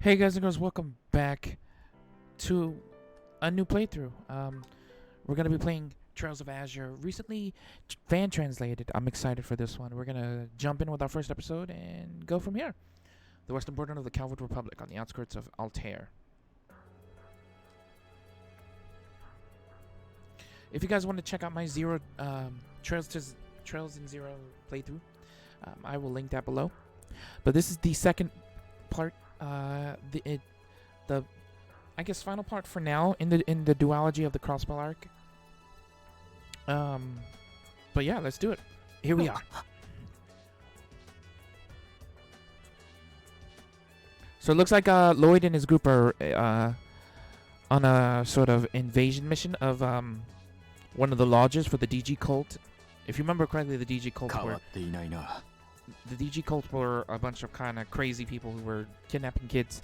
Hey guys and girls, welcome back to a new playthrough. We're gonna be playing Trails of Azure, recently fan translated. I'm excited for this one. We're gonna jump in with our first episode and go from here. The western border of the Calvert Republic, on the outskirts of Altair. If you guys want to check out my Trails in Zero playthrough, I will link that below. But this is the second part. The I guess final part for now in the duology of the Crossbell arc. But yeah, let's do it. Here we are. So it looks like Lloyd and his group are on a sort of invasion mission of one of the lodges for the DG cult. If you remember correctly, the DG cult were a bunch of kind of crazy people who were kidnapping kids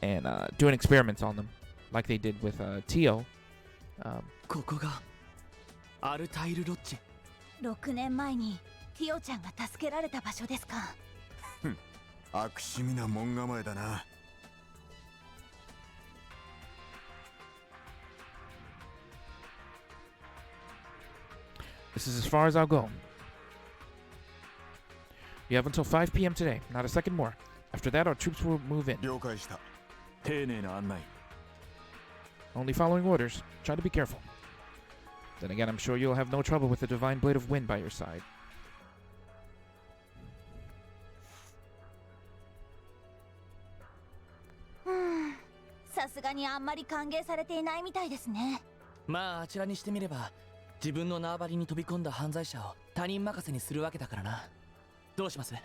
and doing experiments on them, like they did with Tio. ここがアルタイルロッジ。6年前にティオちゃんが助けられた場所ですか。悪趣味な門構えだな。This is as far as I'll go. You have until 5 p.m. today, not a second more. After that, our troops will move in. 了解した。丁寧な案内。 Only following orders. Try to be careful. Then again, I'm sure you'll have no trouble with the divine blade of wind by your side. さすがにあんまり歓迎されていないみたいですね。まああちらにしてみれば、自分の縄張りに飛び込んだ犯罪者を他人任せにするわけだからな。どうします？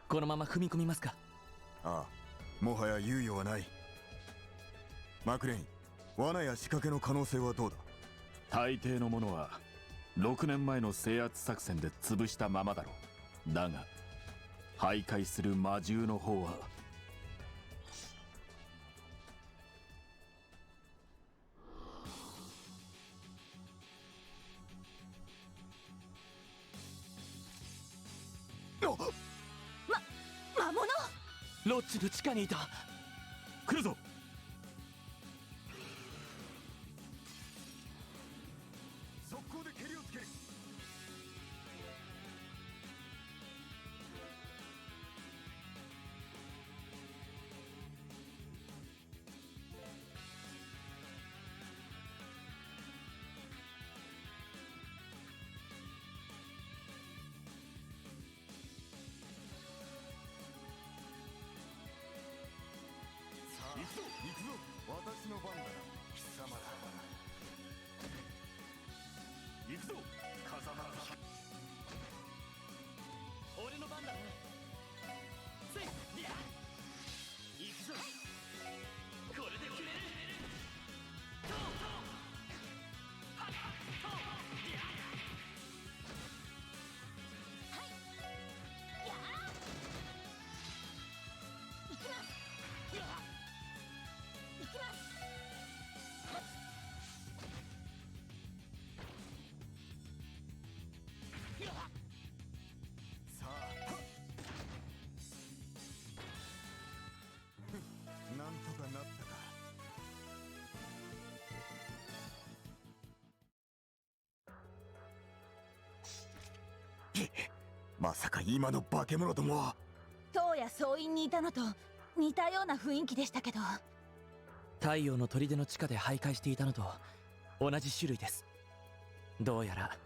このまま踏み込みますか？ああ、もはや猶予はない。マクレイン、罠や仕掛けの可能性はどうだ？大抵のものは6年前の制圧作戦で潰したままだろう。だが徘徊する魔獣の方は魔物？ロッジの地下にいた。来るぞ。速攻で蹴りをつける。行くぞ行くぞ、私の番だ。貴様だ。行くぞ風間。俺の番だね。せいや行くぞ。これで決める。トートーはっトーや行きます。行きます。さあ、なんとかなったか。まさか今の化け物どもは。塔や総員にいたのと似たような雰囲気でしたけど。太陽の砦の地下で徘徊していたのと同じ種類です。どうやら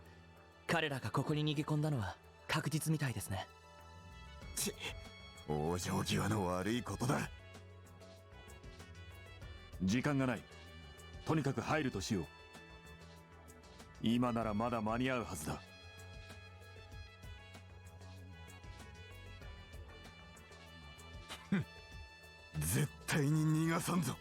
彼らがここに逃げ込んだのは確実みたいですね。往生際の悪いことだ。時間がない。とにかく入るとしよう。今ならまだ間に合うはずだ。絶対に逃がさんぞ。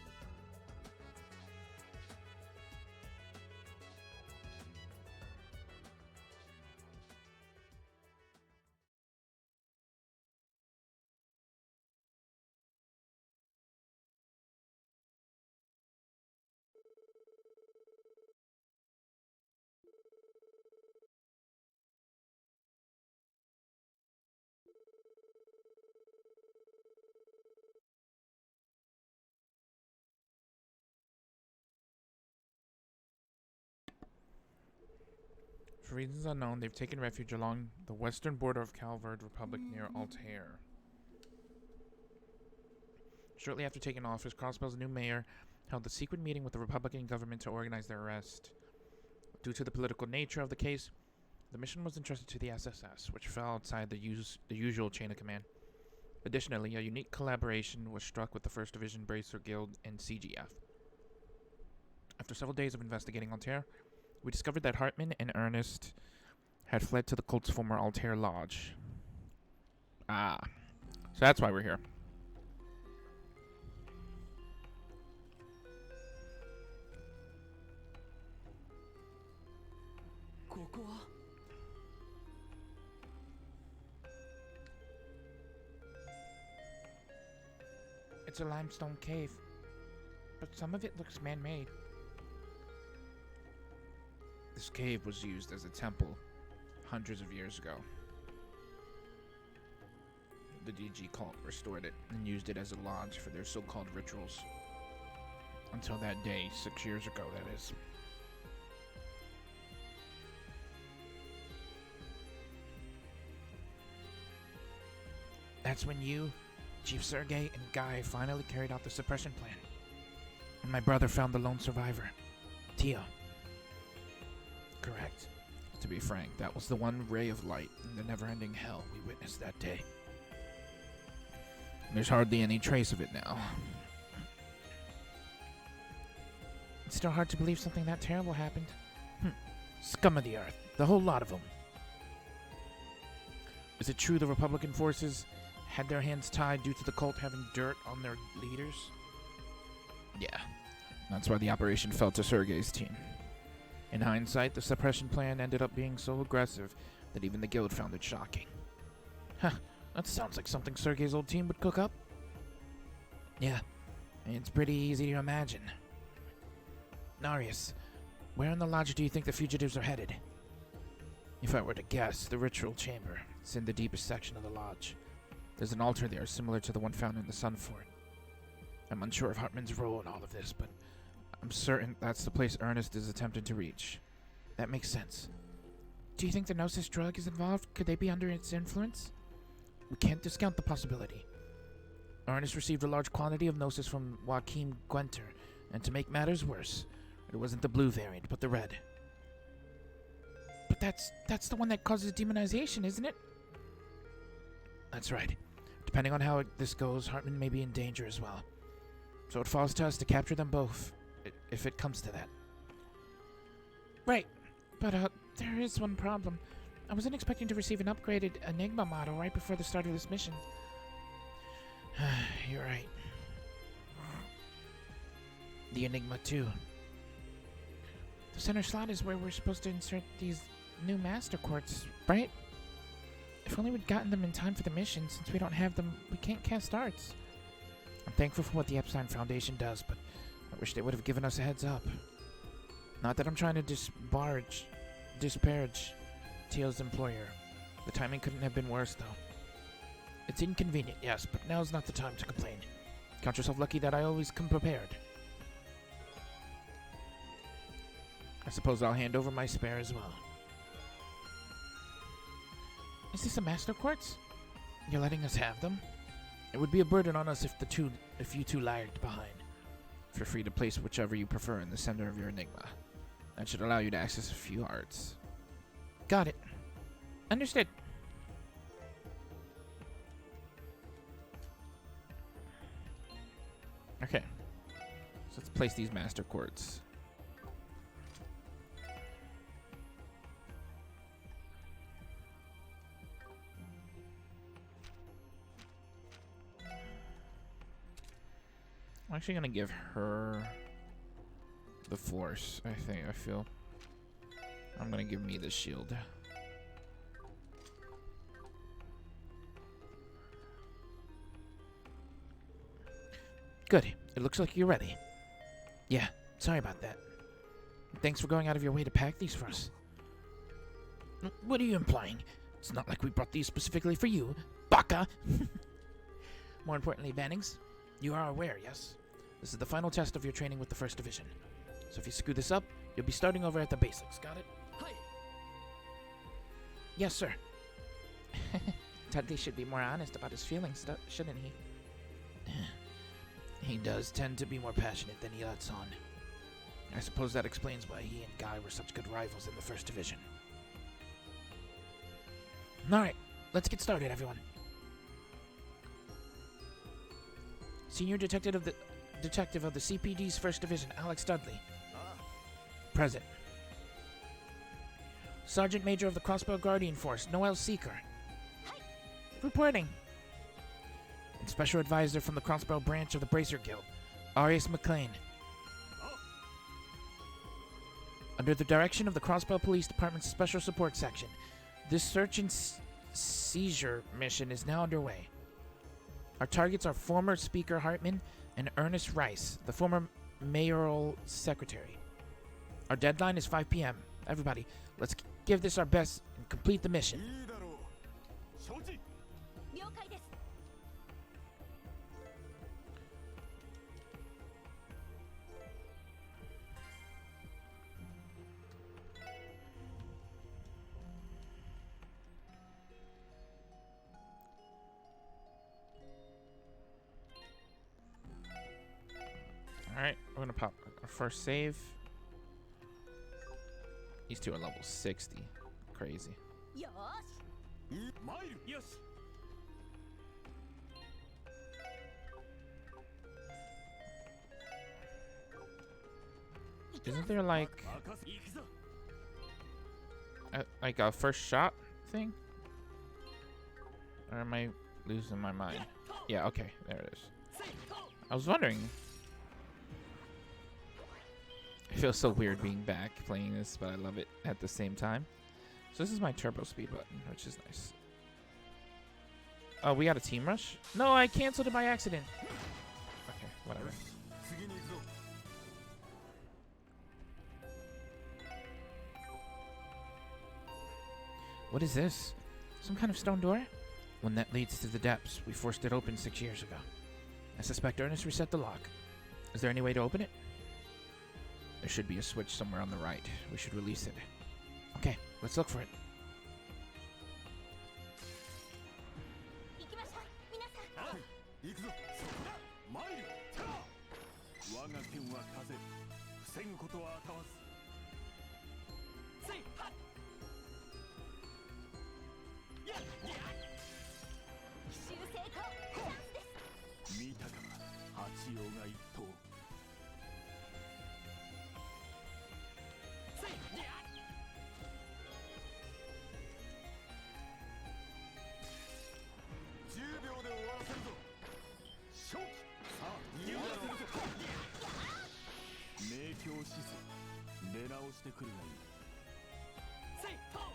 For reasons unknown, they've taken refuge along the western border of Calvard Republic near Altair. Shortly after taking office, Crossbell's new mayor held a secret meeting with the Republican government to organize their arrest. Due to the political nature of the case, the mission was entrusted to the SSS, which fell outside the usual chain of command. Additionally, a unique collaboration was struck with the 1st Division Bracer Guild and CGF. After several days of investigating Altair, we discovered that Hartman and Ernest had fled to the cult's former Altair Lodge. Ah, so that's why we're here. It's a limestone cave, but some of it looks man-made. This cave was used as a temple hundreds of years ago. The DG cult restored it and used it as a lodge for their so-called rituals. Until that day, 6 years ago, that is. That's when you, Chief Sergei, and Guy finally carried out the suppression plan. And my brother found the lone survivor, Tia. Correct. To be frank, that was the one ray of light in the never-ending hell we witnessed that day. There's hardly any trace of it now. It's still hard to believe something that terrible happened. Scum of the earth, the whole lot of them. Is it true the Republican forces had their hands tied due to the cult having dirt on their leaders? Yeah, that's why the operation fell to Sergei's team. In hindsight, the suppression plan ended up being so aggressive that even the guild found it shocking. Huh, that sounds like something Sergei's old team would cook up. Yeah, it's pretty easy to imagine. Narius, where in the lodge do you think the fugitives are headed? If I were to guess, the ritual chamber. It's in the deepest section of the lodge. There's an altar there similar to the one found in the Sun Fort. I'm unsure of Hartman's role in all of this, but I'm certain that's the place Ernest is attempting to reach. That makes sense. Do you think the Gnosis drug is involved? Could they be under its influence? We can't discount the possibility. Ernest received a large quantity of Gnosis from Joachim Gwenter, and to make matters worse, it wasn't the blue variant, but the red. But that's the one that causes demonization, isn't it? That's right. Depending on how this goes, Hartman may be in danger as well. So it falls to us to capture them both, if it comes to that. Right. But, there is one problem. I wasn't expecting to receive an upgraded Enigma model right before the start of this mission. You're right. The Enigma 2. The center slot is where we're supposed to insert these new master quartz, right? If only we'd gotten them in time for the mission. Since we don't have them, we can't cast arts. I'm thankful for what the Epstein Foundation does, but I wish they would have given us a heads up. Not that I'm trying to disparage Teal's employer. The timing couldn't have been worse, though. It's inconvenient, yes, but now's not the time to complain. Count yourself lucky that I always come prepared. I suppose I'll hand over my spare as well. Is this a master quartz? You're letting us have them? It would be a burden on us if you two lagged behind. Feel free to place whichever you prefer in the center of your Enigma. That should allow you to access a few arts. Got it. Understood. Okay. So let's place these master quartz. I'm actually gonna give her the force, I feel. I'm gonna give me the shield. Good. It looks like you're ready. Yeah, sorry about that. Thanks for going out of your way to pack these for us. What are you implying? It's not like we brought these specifically for you, baka! More importantly, Bannings, you are aware, yes? This is the final test of your training with the 1st Division. So if you screw this up, you'll be starting over at the basics, got it? Hi. Yes, sir. Dudley should be more honest about his feelings, shouldn't he? He does tend to be more passionate than he lets on. I suppose that explains why he and Guy were such good rivals in the First Division. Alright, let's get started, everyone. Senior Detective of the CPD's First Division, Alex Dudley. Present. Sergeant Major of the Crossbow Guardian Force, Noel Seeker. Reporting. And Special Advisor from the Crossbow Branch of the Bracer Guild, Arius McLean. Under the direction of the Crossbow Police Department's Special Support Section, this search and seizure mission is now underway. Our targets are former Speaker Hartman and Ernest Rice, the former mayoral secretary. Our deadline is 5 p.m. Everybody, let's give this our best and complete the mission. いいだろう。承知。了解です。 Alright, we're gonna pop our first save. These two are level 60. Crazy. よーし。参る。よし。 Isn't there like 任せ。行くぞ。 like a first shot thing? Or am I losing my mind? Yeah, okay, there it is. I was wondering. It feels so weird being back playing this, but I love it at the same time. So this is my turbo speed button, which is nice. Oh, we got a team rush? No, I canceled it by accident. Okay, whatever. 次に行くぞ。 What is this? Some kind of stone door? One that leads to the depths. We forced it open 6 years ago. I suspect Ernest reset the lock. Is there any way to open it? There should be a switch somewhere on the right. We should release it. Okay, let's look for it. 行きましょう。皆さん。ああ。行くぞ。参る。我が剣は風。防ぐことは当わず。せいはっ。やっやっ。奇襲成功。チャンスです。見たか八葉が一頭。せいやっ。 10秒で終わらせるぞ。勝機。さあ入団するぞ。明鏡止水。出直してくるがいい。せいはっ。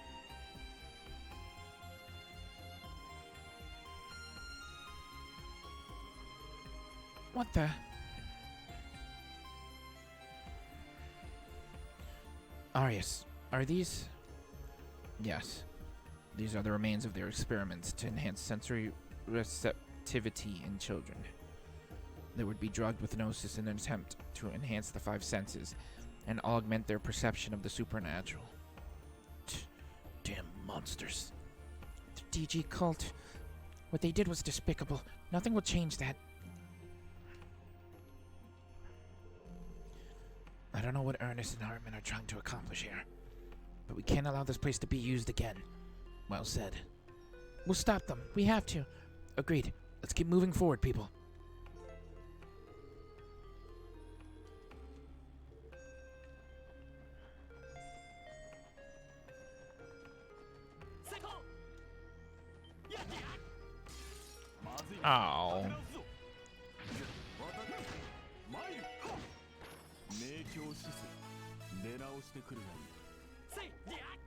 What the? Arius, are these? Yes. These are the remains of their experiments to enhance sensory receptivity in children. They would be drugged with gnosis in an attempt to enhance the 5 senses and augment their perception of the supernatural. Damn monsters. The DG cult. What they did was despicable. Nothing will change that. I don't know what Ernest and Hartman are trying to accomplish here, but we can't allow this place to be used again. Well said. We'll stop them. We have to. Agreed. Let's keep moving forward, people. Oh. 明鏡止水。出直してくるがいい。せいやっ。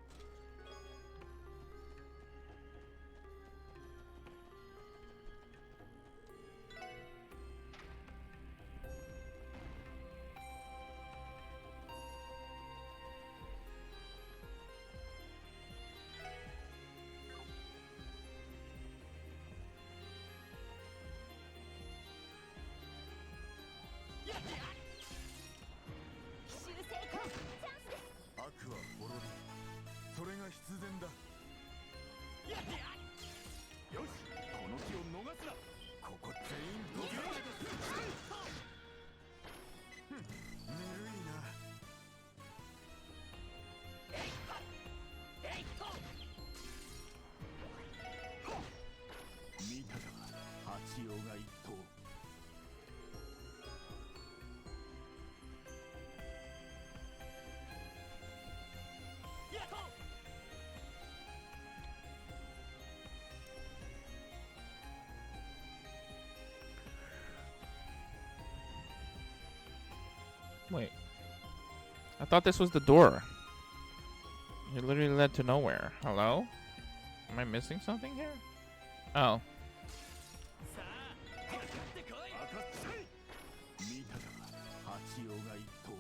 奇襲成功。チャンスです。悪は滅び Wait. I thought this was the door. It literally led to nowhere. Hello? Am I missing something here? Oh. さあかかってこい。赤見たか八王が一頭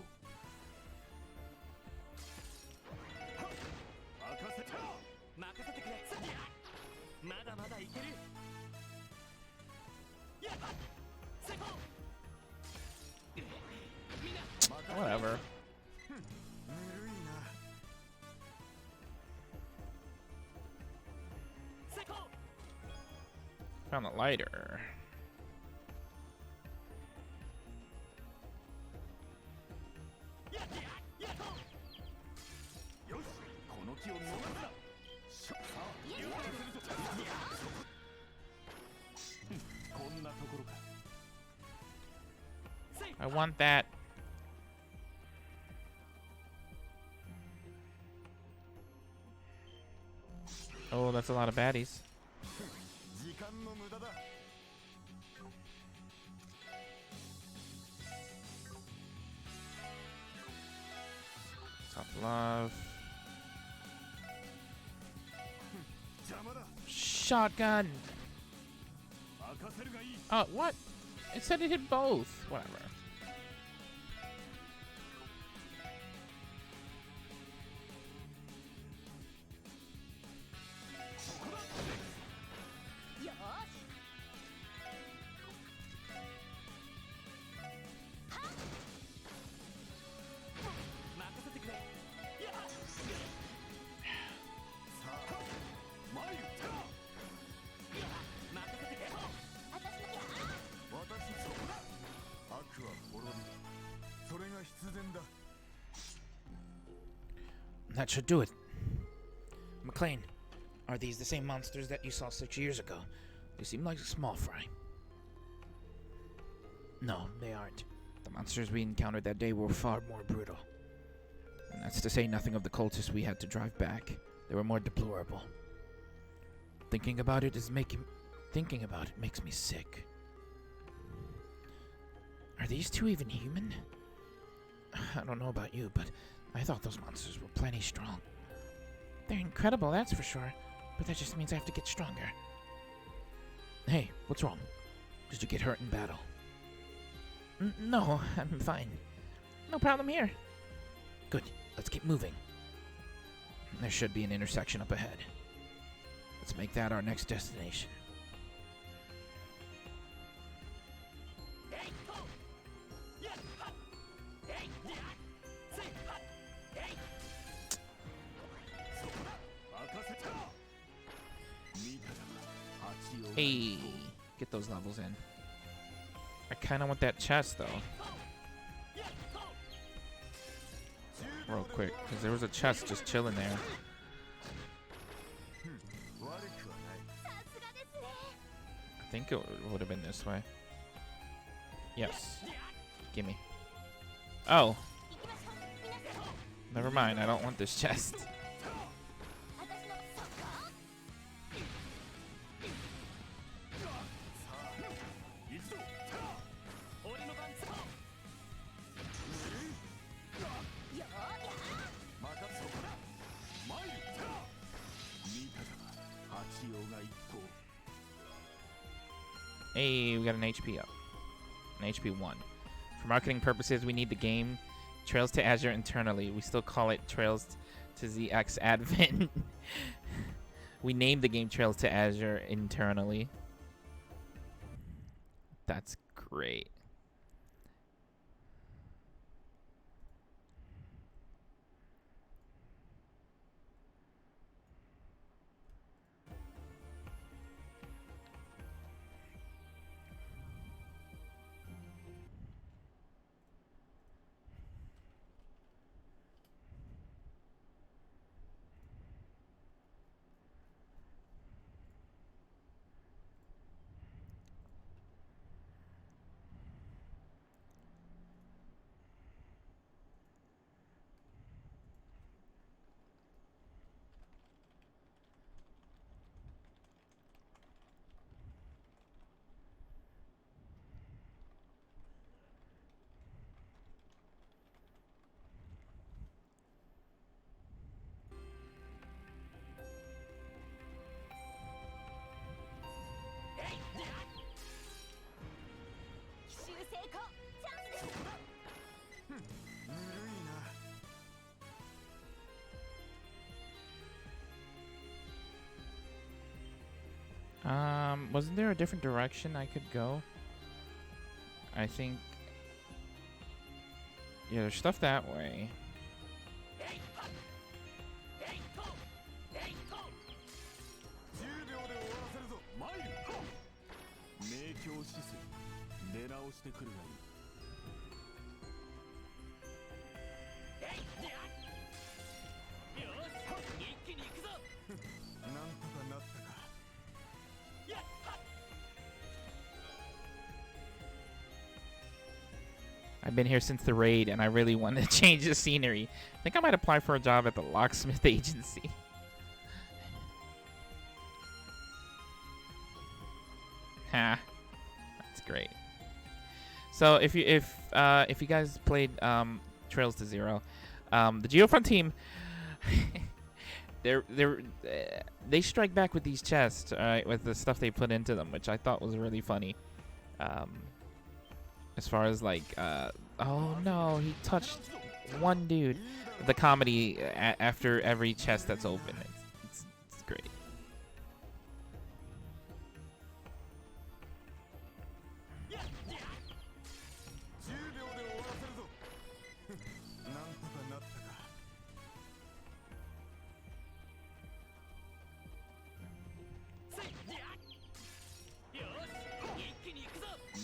任せた任せてくれ。まだまだいける。やっ成功。みんな Whatever. ぬるいな。 成功。 Found a lighter. やっやっと。よしこの木を逃すなしょさあ要求するぞこんなところか I want that. Oh, that's a lot of baddies. 時間の無駄だ。 Tough love. 邪魔だ。 Shotgun. 任せるがいい What? It said it hit both. Whatever. よーし 任せてくれ。やっさあ、参る任せてくれ。私のや私そこだ。悪は滅びる。それが必然だ。 That should do it. McLean, are these the same monsters that you saw 6 years ago? They seem like a small fry. No, they aren't. The monsters we encountered that day were far more brutal. And that's to say nothing of the cultists we had to drive back. They were more deplorable. Thinking about it makes me sick. Are these two even human? I don't know about you, but I thought those monsters were plenty strong. They're incredible, that's for sure. But that just means I have to get stronger. Hey, what's wrong? Did you get hurt in battle? No, I'm fine. No problem here. Good, let's keep moving. There should be an intersection up ahead. Let's make that our next destination. えいと。やっはっ。えいやっ。せいはっ。えい。そこだ任せた見たか八王が Hey, get those levels in. I kind of want that chest though, やっと。 real quick, because there was a chest just chilling there. 悪くはない。さすがですね I think it would have been this way. Yes. Gimme. Oh, 行きましょう皆さん never mind. I don't want this chest. 私のそこ行くぞ俺の番。よーや任せそこだ。参る見たか八王が一頭 Hey, we got an HP up. An HP 1. For marketing purposes, we need the game Trails to Azure internally. We still call it Trails to ZX Advent. We named the game Trails to Azure internally. That's great. ぬるいな。 Wasn't there a different direction I could go? I think. Yeah, there's stuff that way. 10秒で終わらせるぞ。参る明鏡止水出直してくるがいい。なんとかなったか。 I've been here since the raid, and I really want to change the scenery. I think I might apply for a job at the locksmith agency. Ha, that's great. So if you guys played Trails to Zero, the Geofront team, they strike back with these chests, with the stuff they put into them, which I thought was really funny. As far as like, oh no, he touched one dude. The comedy after every chest that's open, it's great. 10秒で終わらせるぞ。なんとかなったか。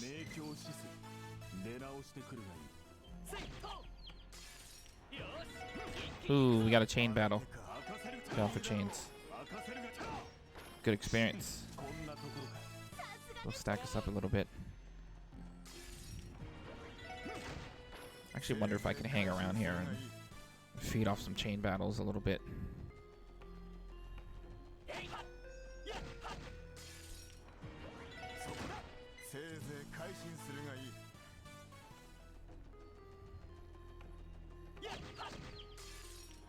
明鏡止水出直してくるがいい。 Ooh, we got a chain battle. Go for chains. Good experience. こんなところか。 We'll stack us up a little bit. I actually wonder if I can hang around here and feed off some chain battles a little bit. そこだ。せいぜい改心するがいい。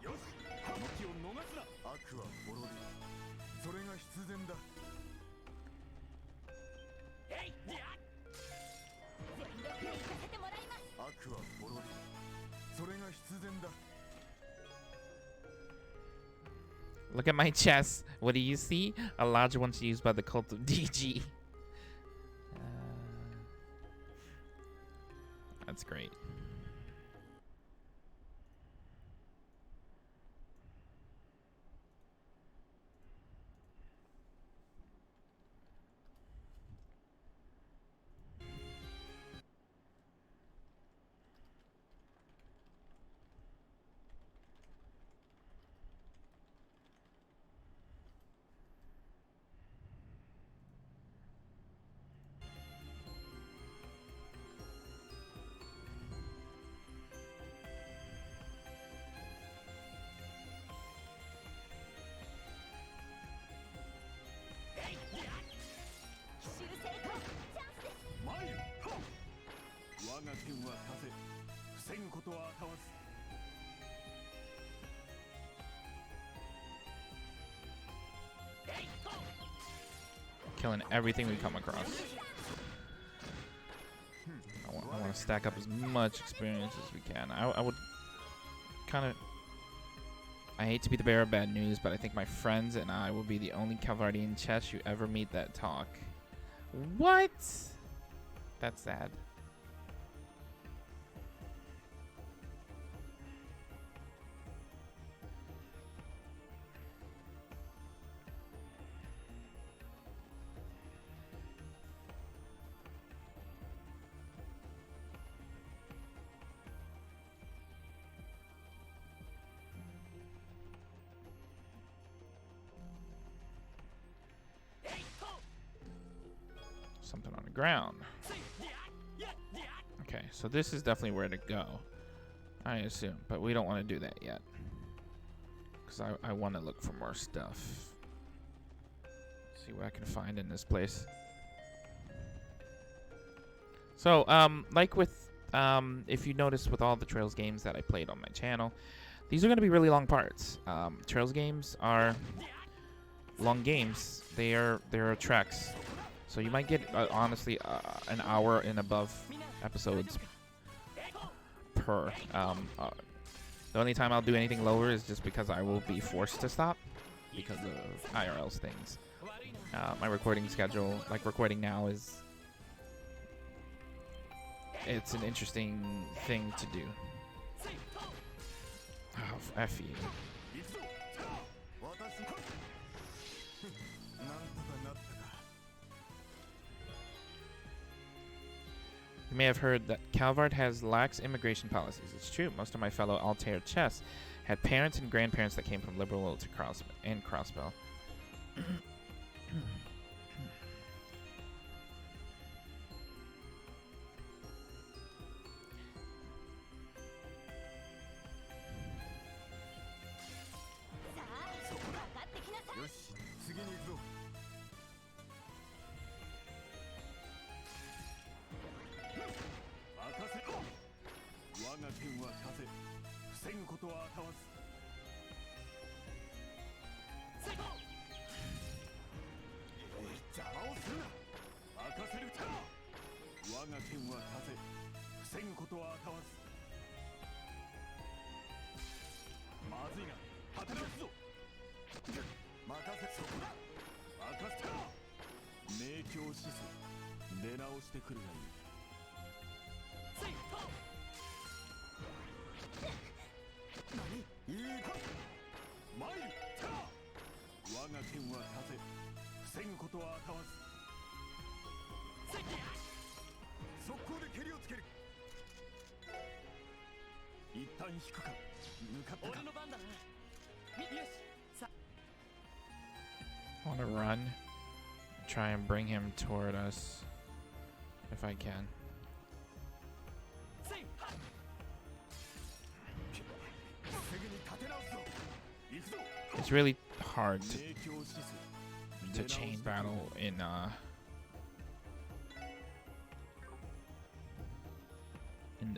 よし、この気を逃すな。悪は滅びる。それが必然だ。悪は滅びる。それが必然だ。 Look at my chest. What do you see? A large one used by the cult of DG. That's great. Killing everything we come across. I want to stack up as much experience as we can. I would kind of... I hate to be the bearer of bad news, but I think my friends and I will be the only Calvardian chess you ever meet that talk. What? That's sad. Something on the ground. Okay, so this is definitely where to go, I assume, but we don't want to do that yet because I want to look for more stuff. See what I can find in this place. So, like with, if you notice with all the Trails games that I played on my channel, these are going to be really long parts. Trails games are long games. They are treks. So you might get, honestly, an hour and above episodes per. The only time I'll do anything lower is just because I will be forced to stop because of IRL's things. My recording schedule, like recording now, it's an interesting thing to do. Oh, F you. 私なんとかなったか You may have heard that Calvard has lax immigration policies. It's true. Most of my fellow Altair chess had parents and grandparents that came from Liberal to Crossbell. I want to run, try and bring him toward us if I can. It's really hard to chain battle in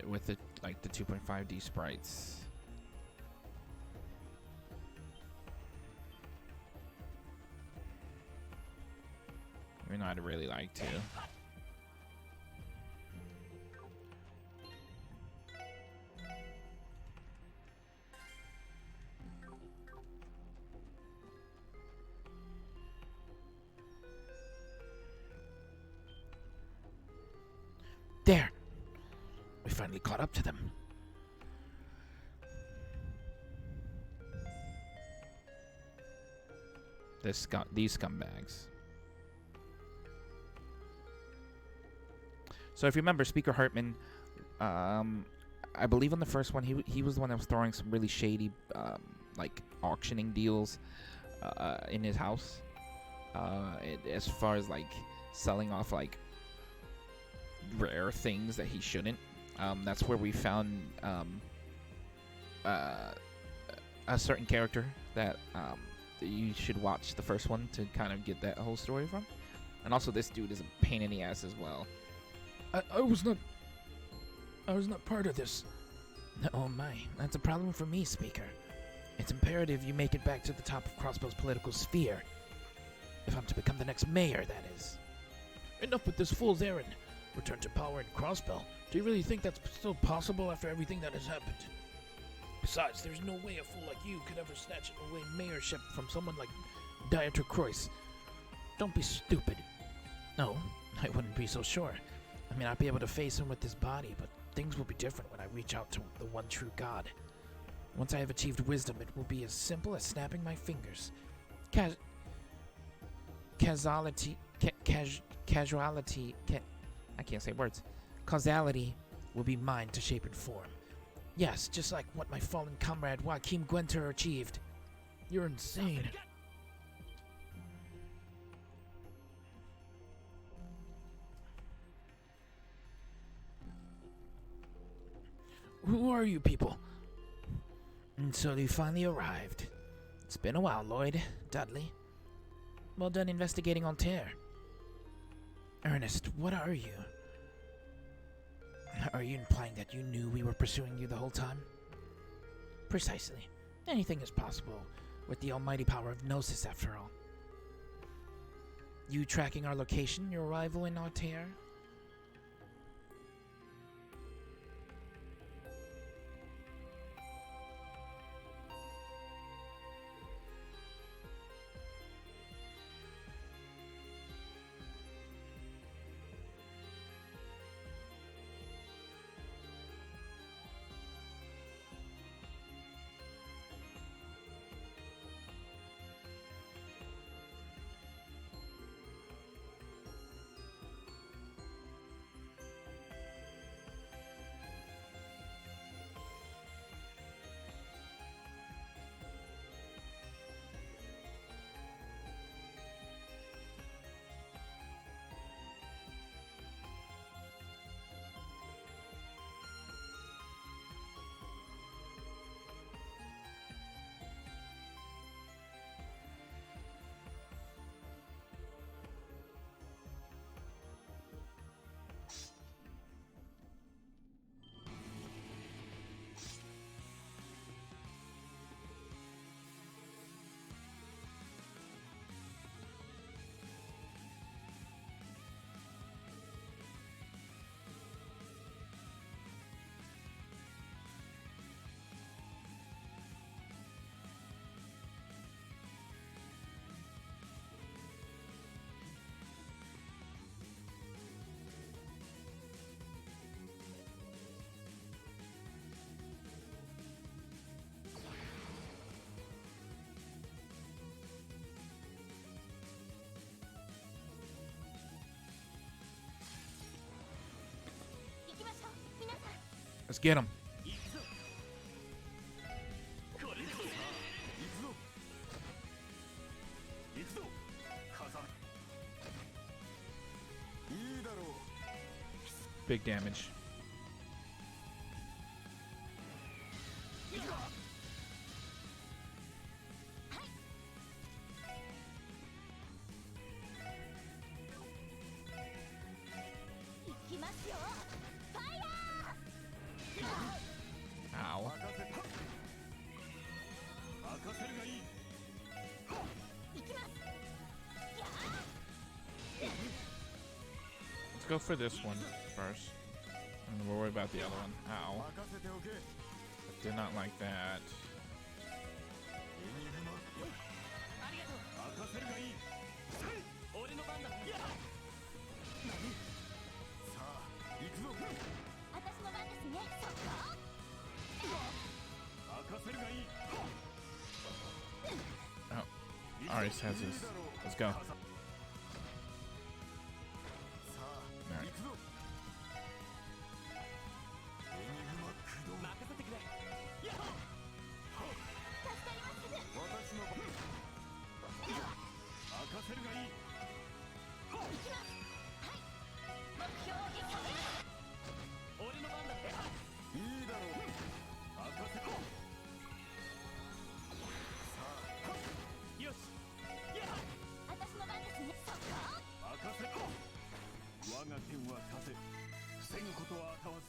with the 2.5D sprites. Even though I'd really like to. There! We finally caught up to them. These scumbags. So if you remember, Speaker Hartman, I believe on the first one, he was the one that was throwing some really shady, like, auctioning deals in his house. As far as, like, selling off, like, rare things that he shouldn't. That's where we found a certain character that you should watch the first one to kind of get that whole story from. And also, this dude is a pain in the ass as well. I was not part of this. Oh my, that's a problem for me, Speaker. It's imperative you make it back to the top of Crossbell's political sphere. If I'm to become the next mayor, that is. Enough with this fool's errand. Return to power in Crossbell. Do you really think that's still possible after everything that has happened? Besides, there's no way a fool like you could ever snatch away mayorship from someone like Dieter Kreuz. Don't be stupid. No, I wouldn't be so sure. I mean, I'd be able to face him with this body, but things will be different when I reach out to the one true God. Once I have achieved wisdom, it will be as simple as snapping my fingers. Causality, I can't say words. Causality will be mine to shape and form. Yes, just like what my fallen comrade Joachim Gwenter achieved. You're insane. Who are you people? And so you finally arrived. It's been a while, Lloyd, Dudley. Well done investigating Altair. Ernest, what are you? Are you implying that you knew we were pursuing you the whole time? Precisely. Anything is possible with the almighty power of Gnosis, after all. You tracking our location, your arrival in Altair? Let's get him. 行くぞこれで決める行くぞ行くぞ風いいだろう Big damage. 行きますよファイヤー Ow. 任せて任せるがいい行きますや Let's go for this one first. And we'll worry about the other one. Ow. 任せておけ I did not like that. エニグマありがとう任せるがいい俺の番だやさあ行くぞ私の番ですねそこ任せるがいい Oh, Aris has his. Let's go. さあ Alright. 行くぞエニグマ駆動任せてくれやっ助かります私の番任せるがいい行きますはい目標撃破俺の番だいいだろう任せろさあよしやっ私の番ですねそこ任せろ我が剣は風防ぐことは当たわず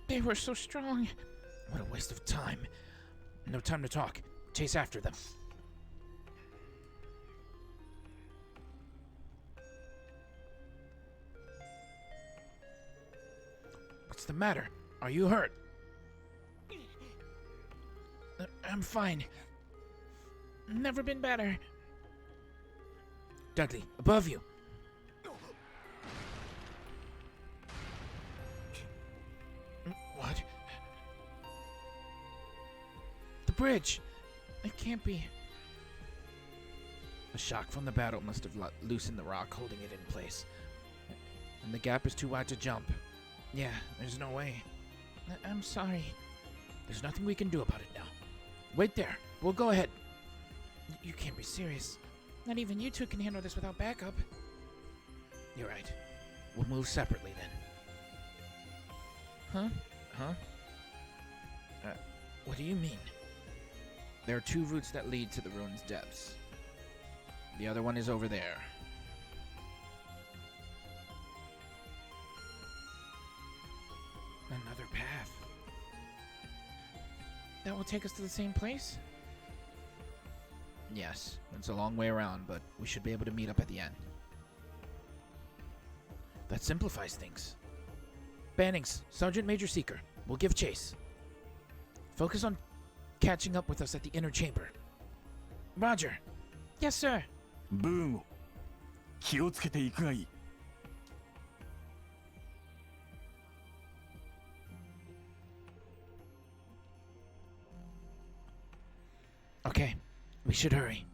They were so strong. What a waste of time. No time to talk. Chase after them. What's the matter? Are you hurt? I'm fine. Never been better. Dudley, above you. What? The bridge! It can't be. The shock from the battle must have loosened the rock holding it in place. And the gap is too wide to jump. Yeah, there's no way. I'm sorry. There's nothing we can do about it now. Wait there. We'll go ahead. You can't be serious. Not even you two can handle this without backup. You're right. We'll move separately then. Huh? What do you mean? There are two routes that lead to the ruin's depths. The other one is over there. Another path. That will take us to the same place? Yes, it's a long way around, but we should be able to meet up at the end. That simplifies things. Bannings, Sergeant Major Seeker, we'll give chase. Focus on catching up with us at the inner chamber. Roger. Yes, sir. ブーンを気をつけていくがいい Okay, we should hurry.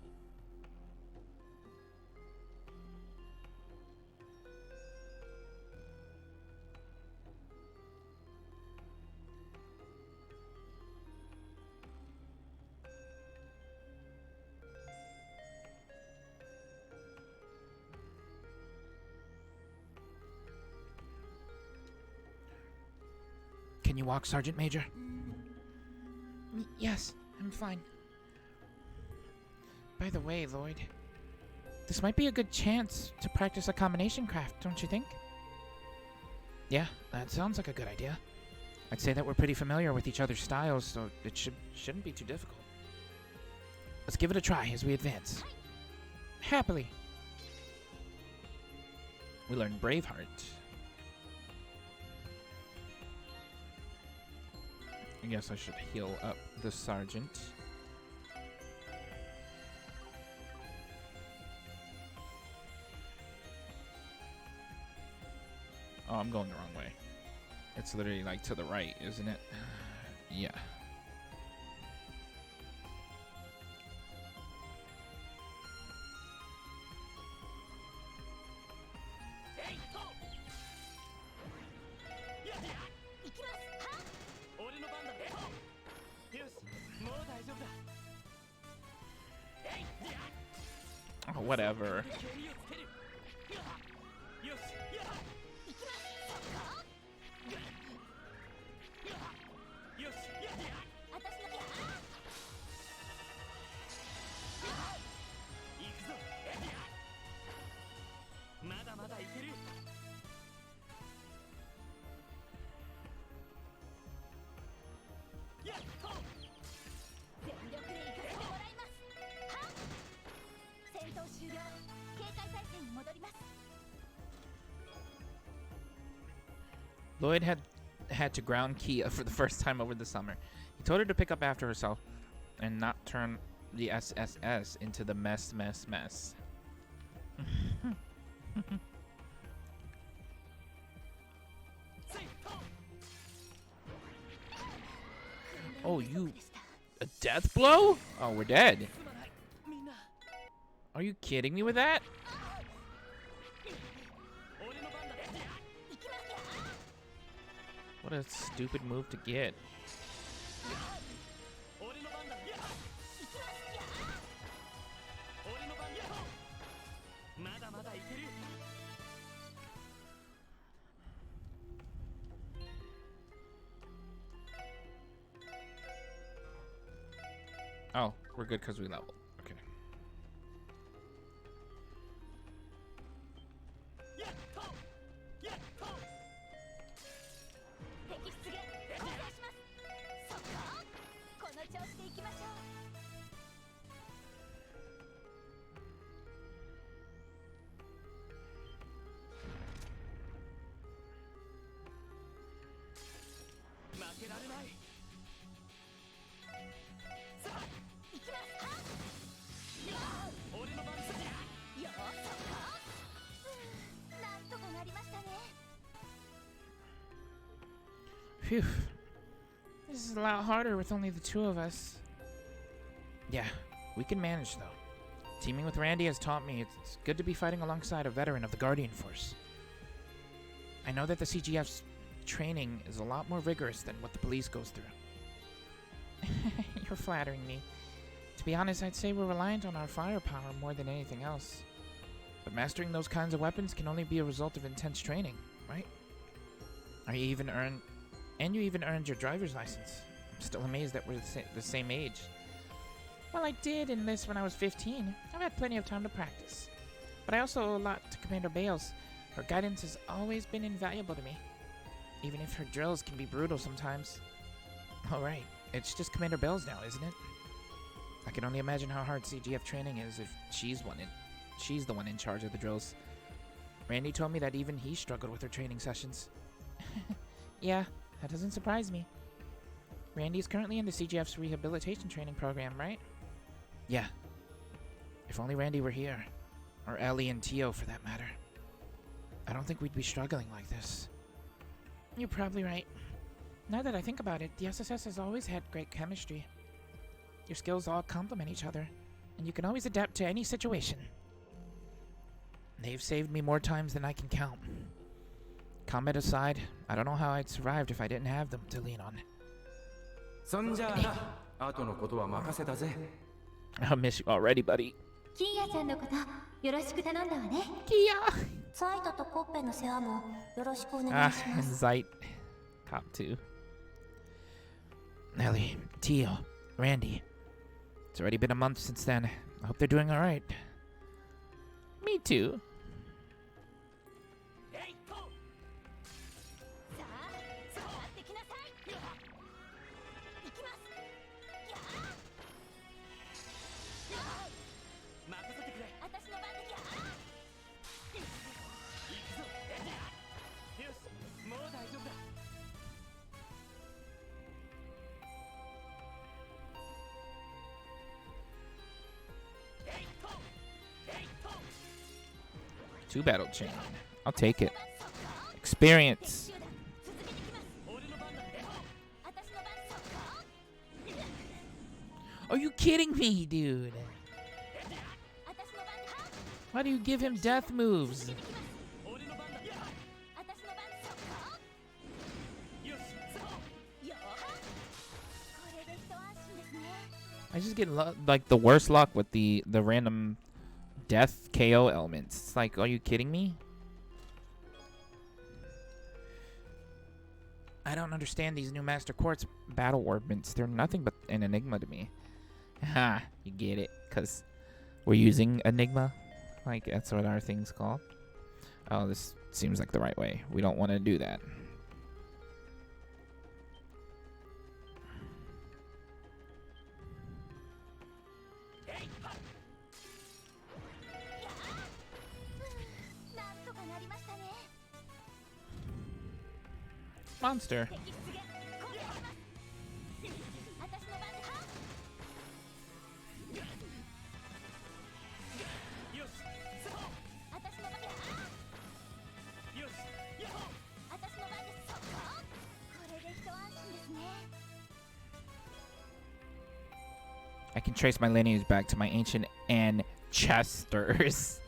Can you walk, Sergeant Major? Yes, I'm fine. By the way, Lloyd, this might be a good chance to practice a combination craft, don't you think? Yeah, that sounds like a good idea. I'd say that we're pretty familiar with each other's styles, so it shouldn't be too difficult. Let's give it a try as we advance. Happily. We learn Braveheart. I guess I should heal up the sergeant. Oh, I'm going the wrong way. It's literally like to the right, isn't it? Yeah. Whatever. 蹴りをつける。よし。よし。私の行くぞ。まだまだいける。やっと。全力で行かせてもらいます。はっ戦闘終了。警戒態勢に戻ります。 Lloyd had to ground Kia for the first time over the summer. He told her to pick up after herself and not turn the SSS into the mess. Oh, you... a death blow? Oh, we're dead. すまない。みんな。 Are you kidding me with that? 俺の番だ。 What a stupid move to get. 俺の番だ。俺の番だ。まだまだいける。 Oh, we're good because we leveled. Okay. やっと。やっと。敵出現交代します。そっかこの調子でいきましょう。 負けられない。さあ、行きます。はっ俺の番だ。よーそっかなんとかなりましたね。 Phew. This is a lot harder with only the two of us. Yeah, we can manage though. Teaming with Randy has taught me it's good to be fighting alongside a veteran of the Guardian Force. I know that the CGF's training is a lot more rigorous than what the police goes through. You're flattering me. To be honest, I'd say we're reliant on our firepower more than anything else. But mastering those kinds of weapons can only be a result of intense training, right? You even earned your driver's license. I'm still amazed that we're the same age. Well, I did enlist when I was 15. I've had plenty of time to practice. But I also owe a lot to Commander Bales. Her guidance has always been invaluable to me. Even if her drills can be brutal sometimes. Alright, it's just Commander Bales now, isn't it? I can only imagine how hard CGF training is if she's the one in charge of the drills. Randy told me that even he struggled with her training sessions. Yeah, that doesn't surprise me. Randy is currently in the CGF's rehabilitation training program, right? Yeah. If only Randy were here. Or Ellie and Tio, for that matter. I don't think we'd be struggling like this. You're probably right. Now that I think about it, the SSS has always had great chemistry. Your skills all complement each other, and you can always adapt to any situation. They've saved me more times than I can count. Combat aside, I don't know how I'd survived if I didn't have them to lean on. そんじゃあな、後のことは任せたぜ。 I'll miss you already, buddy. キーヤちゃんのことよろしく頼んだわね。 Kia! サイトとコッペの世話もよろしくお願い Ah, します。 Zeit. Cop 2. Ellie, Tio, Randy. It's already been a month since then. I hope they're doing alright. Me too. えいっと。さあ、下がってきなさい。行きます。や任せてくれ。あ、私の番だきゃ。行くぞ。よし、もう大丈夫だ。えいっと。えいっと。 2 battle chain. I'll take it. Experience. 集団続けてきます。俺の番だ。私の番そっか。 Are you kidding me, dude? 私の番では。 Why do you give him death moves? 俺の番だ。私の番そっか。よし、そう。よは。これで一安心ですね。 I just get like the worst luck with the random Death KO elements. It's like, are you kidding me? I don't understand these new Master Quartz battle orbments. They're nothing but an enigma to me. Ha, you get it. Because we're using enigma. Like, that's what our thing's called. Oh, this seems like the right way. We don't want to do that. Monster. I can trace my lineage back to my ancient ancestors.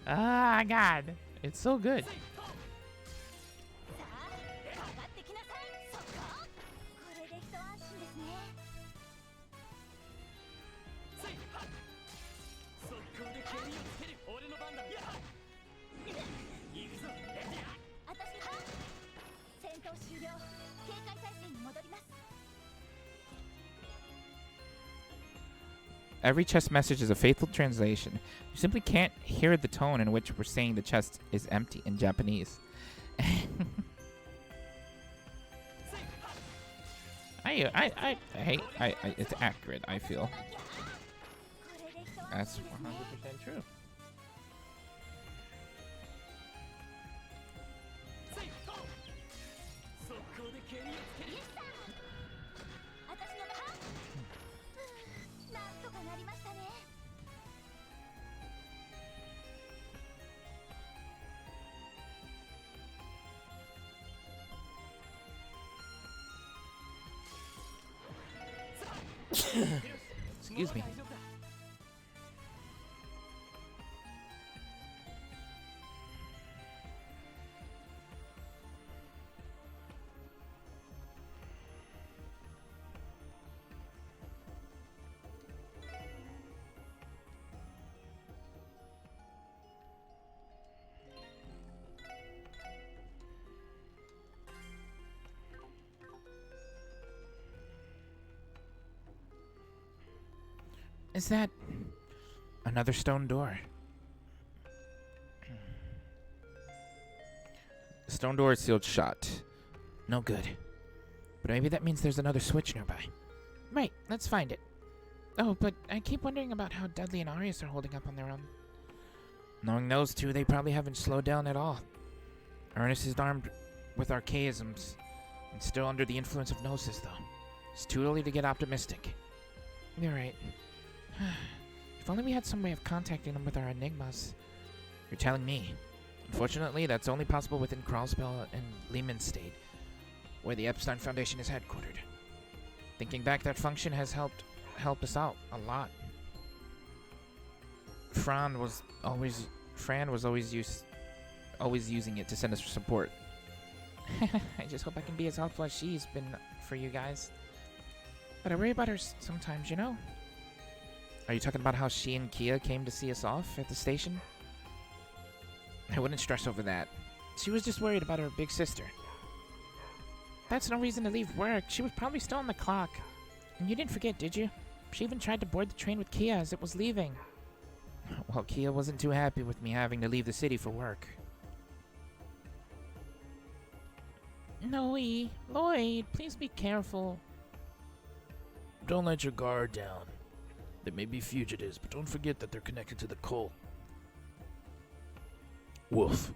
Ah, God. It's so good. Every chest message is a faithful translation. You simply can't hear the tone in which we're saying the chest is empty in Japanese. It's accurate, I feel. That's 100% true. Excuse me. Is that another stone door? The stone door is sealed shut. No good. But maybe that means there's another switch nearby. Right, let's find it. Oh, but I keep wondering about how Dudley and Arius are holding up on their own. Knowing those two, they probably haven't slowed down at all. Ernest is armed with archaisms and still under the influence of Gnosis, though. It's too early to get optimistic. You're right. If only we had some way of contacting them with our enigmas. You're telling me. Unfortunately, that's only possible within Kralspell and Lehman State, where the Epstein Foundation is headquartered. Thinking back, that function has helped us out a lot. Fran was always using it to send us support. I just hope I can be as helpful as she's been for you guys. But I worry about her sometimes, you know? Are you talking about how she and Kia came to see us off at the station? I wouldn't stress over that. She was just worried about her big sister. That's no reason to leave work. She was probably still on the clock. And you didn't forget, did you? She even tried to board the train with Kia as it was leaving. Well, Kia wasn't too happy with me having to leave the city for work. Noe, Lloyd, please be careful. Don't let your guard down. They may be fugitives, but don't forget that they're connected to the cult. Wolf.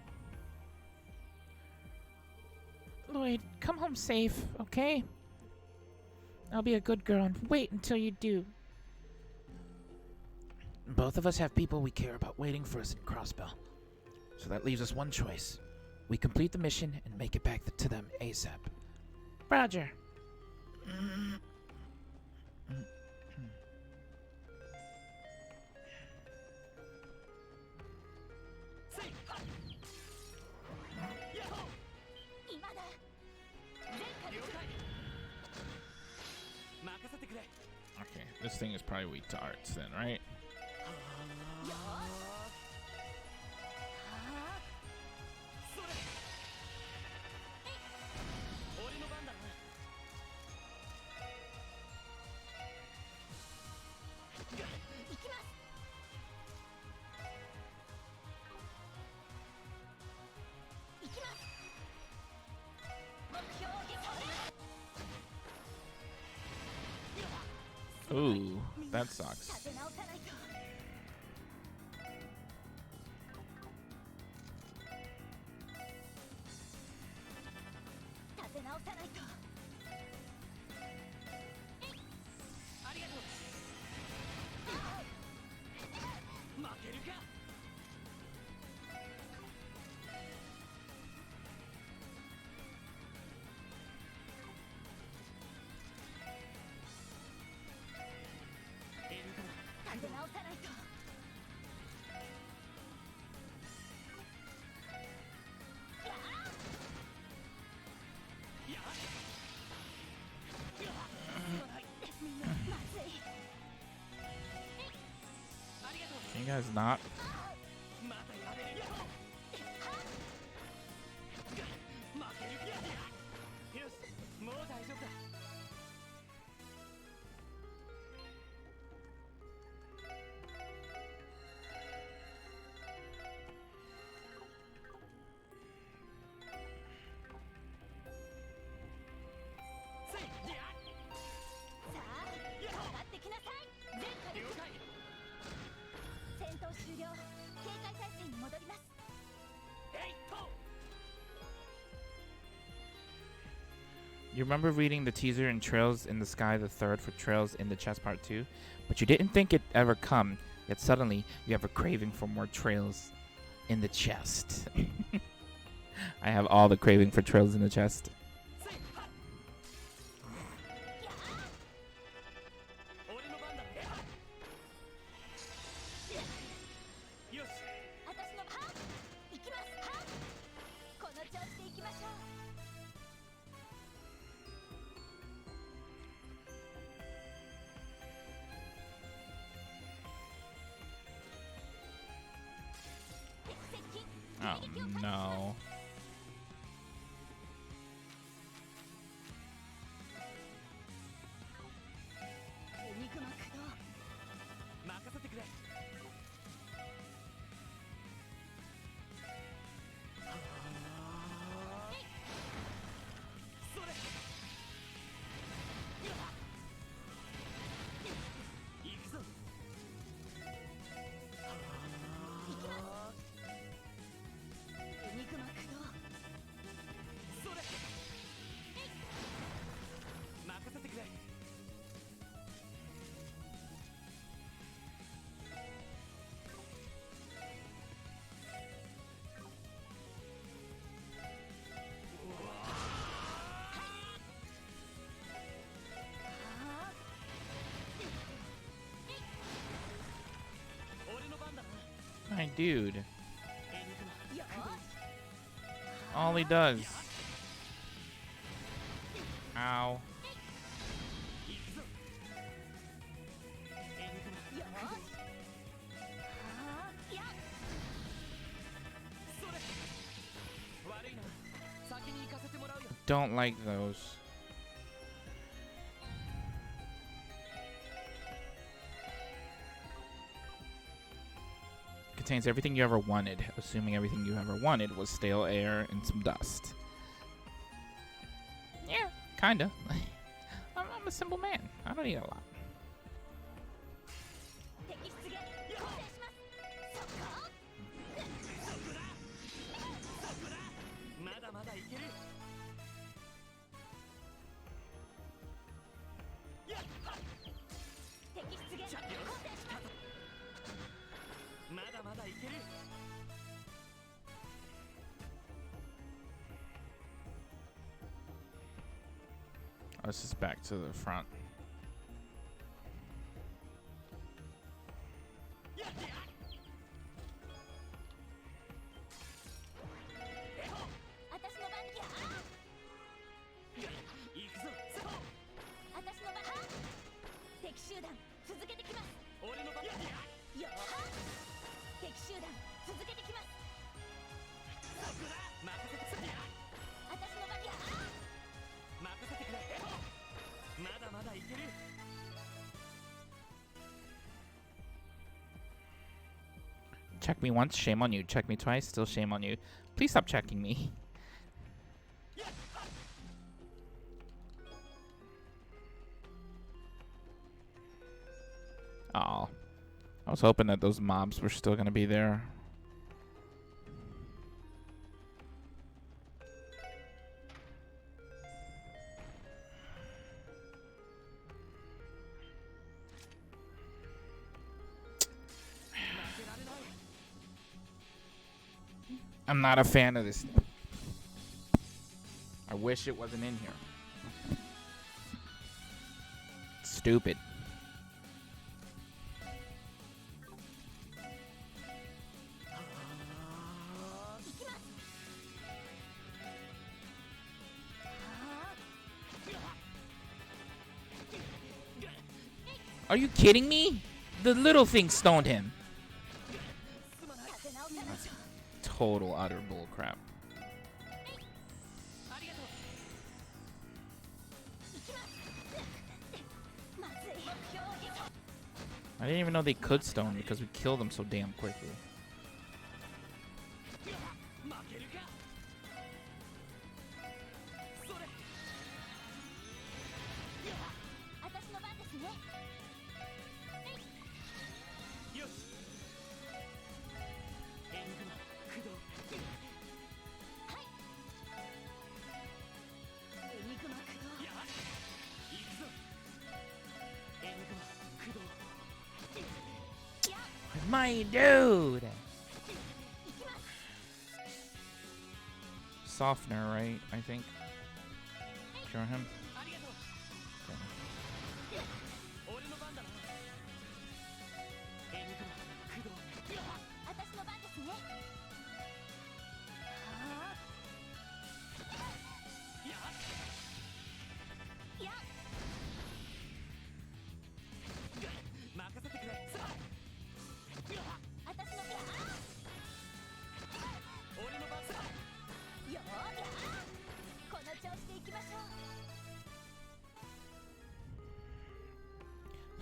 Lloyd, come home safe, okay? I'll be a good girl and wait until you do. Both of us have people we care about waiting for us in Kralspell. So that leaves us one choice. We complete the mission and make it back to them ASAP. Roger. Okay, this this thing is probably weak to arts then, right? それ俺の番だな行きます。行きます。目標を撃破。 Ooh, that sucks. 立て直さないと。立て直さないと。ありがとう負けるかエルガ立て直さないと。やみんなまずい。ありがとう Can you guys not? またやれるよ負けるかよしもう大丈夫だせいやさあ、かかってきなさい。全火力。了解戦闘終了。警戒態勢に戻ります。えいっと You remember reading the teaser in Trails in the Sky the Third for Trails in the Chest Part 2, but you didn't think it'd ever come, yet suddenly you have a craving for more Trails in the chest. I have all the craving for Trails in the chest. せいはっ俺の番だよし私のは行きます。はこの調子で行きましょう。敵接近。 Oh no. エニグマ駆動。任せてくれそれ行くぞ行きます。エニグマ駆動。それ任せてくれ俺の番だな My dude. エニグマよーし。 All he does. Ow. 行くぞエニグマよーし。やっ。それ悪いな先に行かせてもらうよ Don't like those. Contains everything you ever wanted, assuming everything you ever wanted was stale air and some dust. Yeah, kinda. I'm a simple man. I don't need a lot. 敵出現。構成します。速攻。まだまだいけるやっは敵出現。構成します。まだまだいける Let's just back to the front. やってや私の番や。行くぞそう私の番。敵集団蹂 Check me once, shame on you. Check me twice, still shame on you. Please stop checking me. Oh, I was hoping that those mobs were still gonna be there. I'm not a fan of this. I wish it wasn't in here. Stupid. Are you kidding me? The little thing stoned him. Total utter bullcrap. I didn't even know they could stone because we killed them so damn quickly. My dude! Softener, right? I think. Cure him.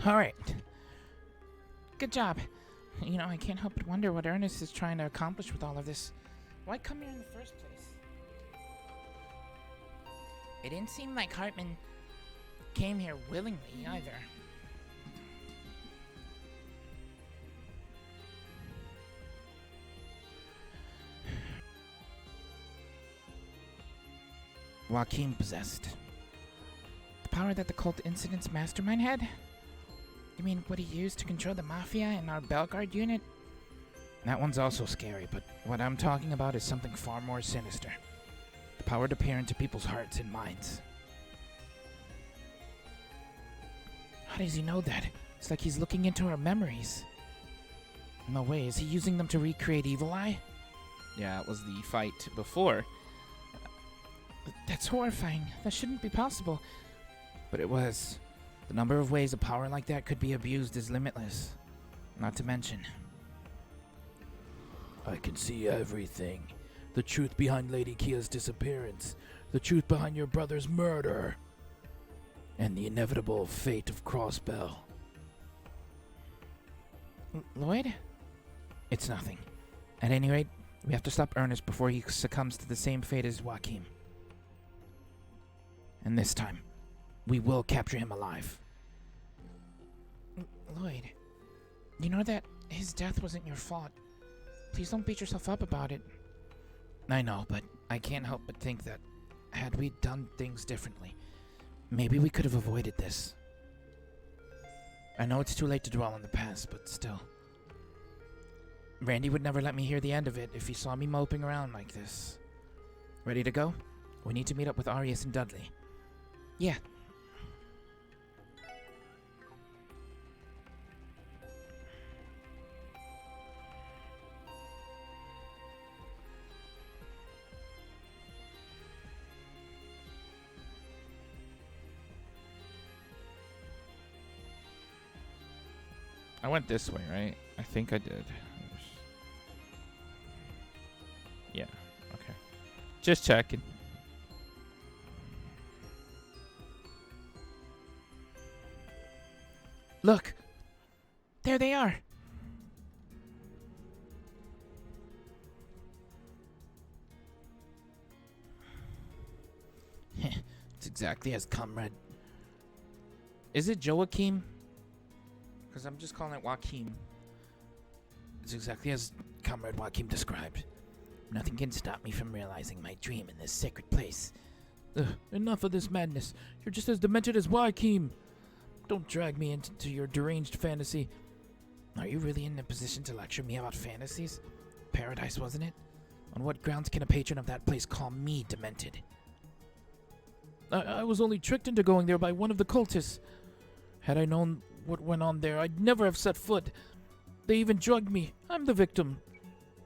Alright. Good job. You know, I can't help but wonder what Ernest is trying to accomplish with all of this. Why come here in the first place? It didn't seem like Hartman came here willingly either. Joaquin possessed. The power that the cult incident's mastermind had? You mean what he used to control the Mafia and our Belguard unit? That one's also scary, but what I'm talking about is something far more sinister. The power to peer into people's hearts and minds. How does he know that? It's like he's looking into our memories. No way, is he using them to recreate Evil Eye? Yeah, it was the fight before. That's horrifying. That shouldn't be possible. But it was. The number of ways a power like that could be abused is limitless. Not to mention. I can see everything. The truth behind Lady Kia's disappearance. The truth behind your brother's murder. And the inevitable fate of Crossbell. Lloyd? It's nothing. At any rate, we have to stop Ernest before he succumbs to the same fate as Joaquin. And this time, we will capture him alive. Lloyd, you know that his death wasn't your fault. Please don't beat yourself up about it. I know, but I can't help but think that had we done things differently, maybe we could have avoided this. I know it's too late to dwell on the past, but still. Randy would never let me hear the end of it if he saw me moping around like this. Ready to go? We need to meet up with Arias and Dudley. Yeah. I went this way, right? I think I did. Yeah, okay. Just checking. Look! There they are! exactly as Comrade. Is it Joachim? Because I'm just calling it Joachim. It's exactly as Comrade Joachim described. Nothing can stop me from realizing my dream in this sacred place. Ugh, enough of this madness. You're just as demented as Joachim. Don't drag me into your deranged fantasy. Are you really in a position to lecture me about fantasies? Paradise, wasn't it? On what grounds can a patron of that place call me demented? I was only tricked into going there by one of the cultists. Had I known what went on there, I'd never have set foot. They even drugged me. I'm the victim.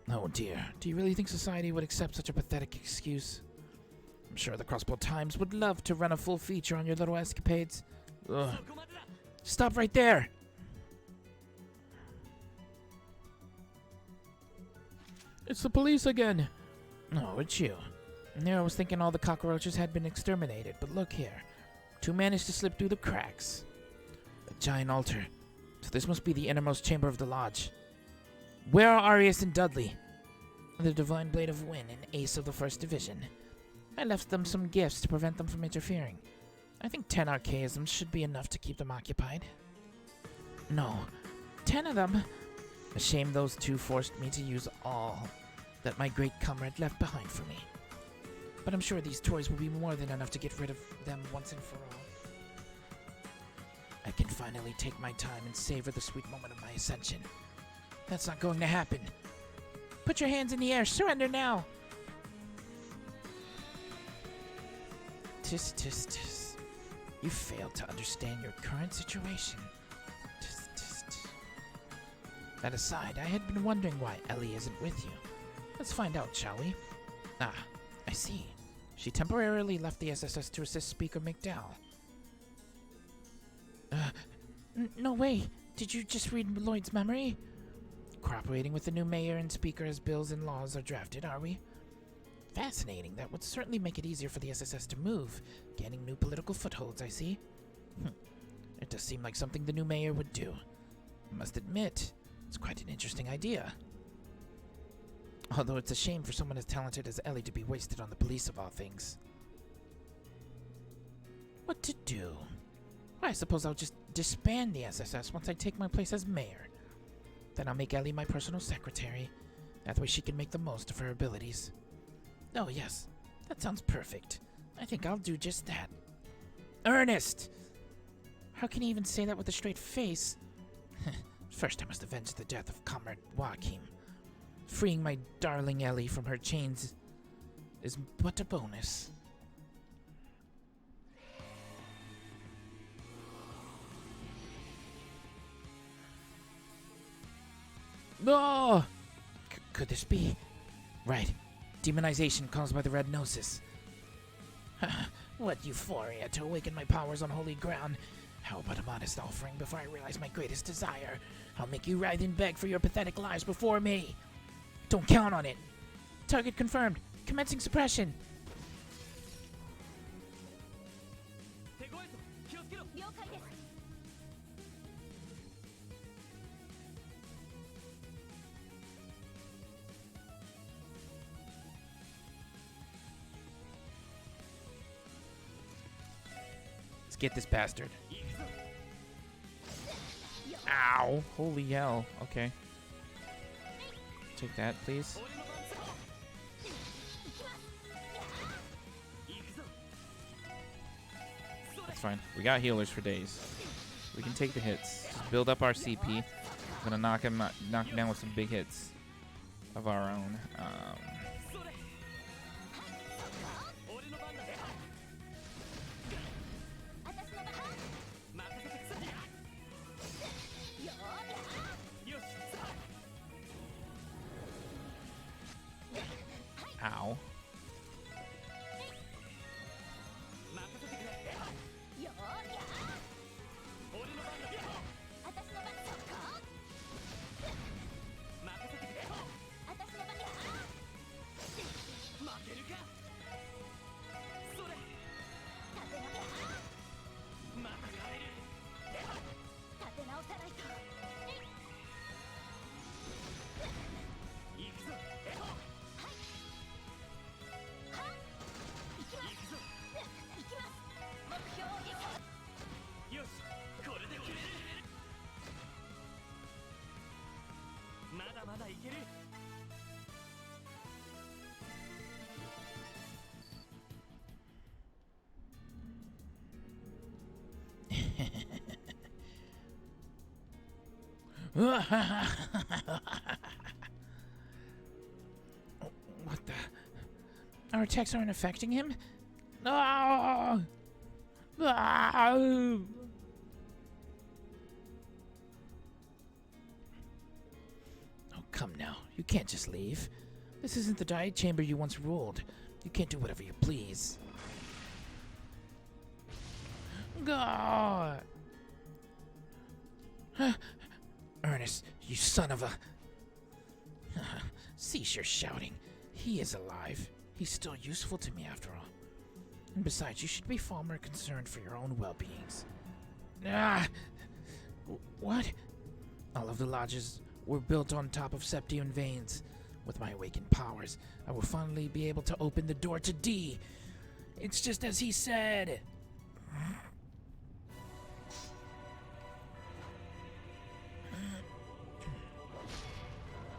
Oh dear, do you really think society would accept such a pathetic excuse? I'm sure the Crossbow Times would love to run a full feature on your little escapades. Ugh. Stop right there! It's the police again! Oh, it's you. There, I was thinking all the cockroaches had been exterminated, but look here. 2 managed to slip through the cracks. A giant altar. So this must be the innermost chamber of the lodge. Where are Arius and Dudley? The Divine Blade of Wind and Ace of the First Division. I left them some gifts to prevent them from interfering. I think 10 archaisms should be enough to keep them occupied. No, 10 of them. A shame those 2 forced me to use all that my great comrade left behind for me. But I'm sure these toys will be more than enough to get rid of them once and for all. I can finally take my time and savor the sweet moment of my ascension. That's not going to happen. Put your hands in the air. Surrender now. Tis, tis, tis. You failed to understand your current situation. Tis, tis, tis. That aside, I had been wondering why Ellie isn't with you. Let's find out, shall we? Ah, I see. She temporarily left the SSS to assist Speaker McDowell. No way. Did you just read Lloyd's memory? Cooperating with the new mayor and speaker as bills and laws are drafted, are we? Fascinating. That would certainly make it easier for the SSS to move, gaining new political footholds, I see. It does seem like something the new mayor would do. I must admit, it's quite an interesting idea. Although it's a shame for someone as talented as Ellie to be wasted on the police of all things. What to do? I suppose I'll just disband the SSS once I take my place as mayor. Then I'll make Ellie my personal secretary. That way she can make the most of her abilities. Oh yes, that sounds perfect. I think I'll do just that. Ernest! How can he even say that with a straight face? First I must avenge the death of Comrade Joachim. Freeing my darling Ellie from her chains is but a bonus. Oh! Could this be? Right. Demonization caused by the red gnosis. What euphoria to awaken my powers on holy ground. How about a modest offering before I realize my greatest desire? I'll make you writhe and beg for your pathetic lives before me. Don't count on it. Target confirmed. Commencing suppression. 了解です。 Let's get this bastard. Ow! Holy hell. Okay. Take that, please. That's fine. We got healers for days. We can take the hits. Just build up our CP. Gonna knock him down with some big hits of our own. Ow. まだいける。 What the? Our attacks aren't affecting him? No! Oh, come now. You can't just leave. This isn't the diet chamber you once ruled. You can't do whatever you please. God! Ernest, you son of a... Cease your shouting. He is alive. He's still useful to me after all. And besides, you should be far more concerned for your own well-beings. Ah! What? All of the lodges were built on top of Septian veins. With my awakened powers, I will finally be able to open the door to D. It's just as he said.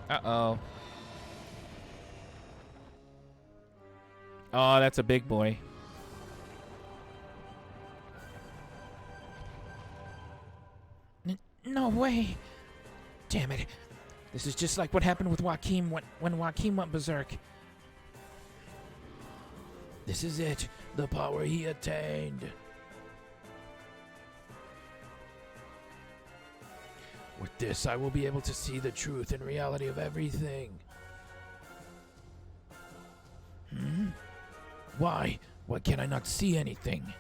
Uh-oh. Oh, that's a big boy. No way. Damn it. This is just like what happened with Joaquin when Joaquin went berserk. This is it. The power he attained. With this, I will be able to see the truth and reality of everything. Why? Why can I not see anything?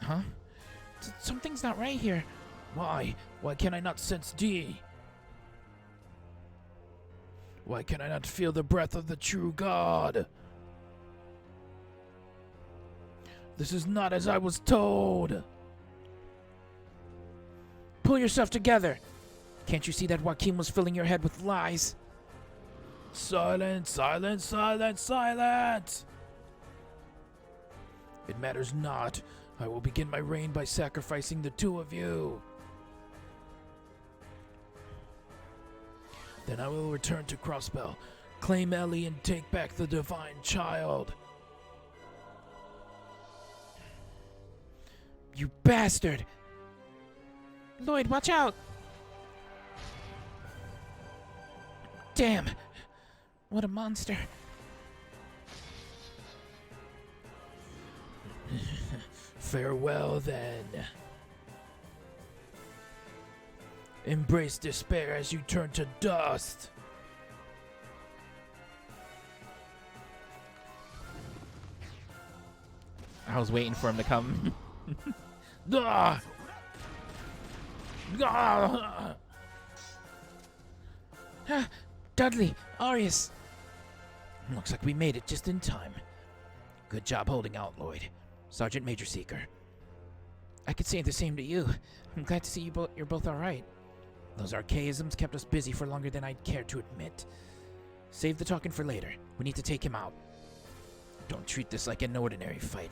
Huh? Something's not right here. Why? Why can I not sense D? Why can I not feel the breath of the true God? This is not as I was told. Pull yourself together. Can't you see that Joaquin was filling your head with lies? Silence, silence, silence, silence! It matters not. I will begin my reign by sacrificing the two of you. Then I will return to Crossbell, claim Ellie, and take back the divine child. You bastard! Lloyd, watch out! Damn! What a monster. Farewell, then. Embrace despair as you turn to dust. I was waiting for him to come. Ah! Ah! Dudley, Arius. Looks like we made it just in time. Good job holding out, Lloyd. Sergeant Major Seeker. I could say the same to you. I'm glad to see you're both all right. Those archaisms kept us busy for longer than I'd care to admit. Save the talking for later. We need to take him out. Don't treat this like an ordinary fight.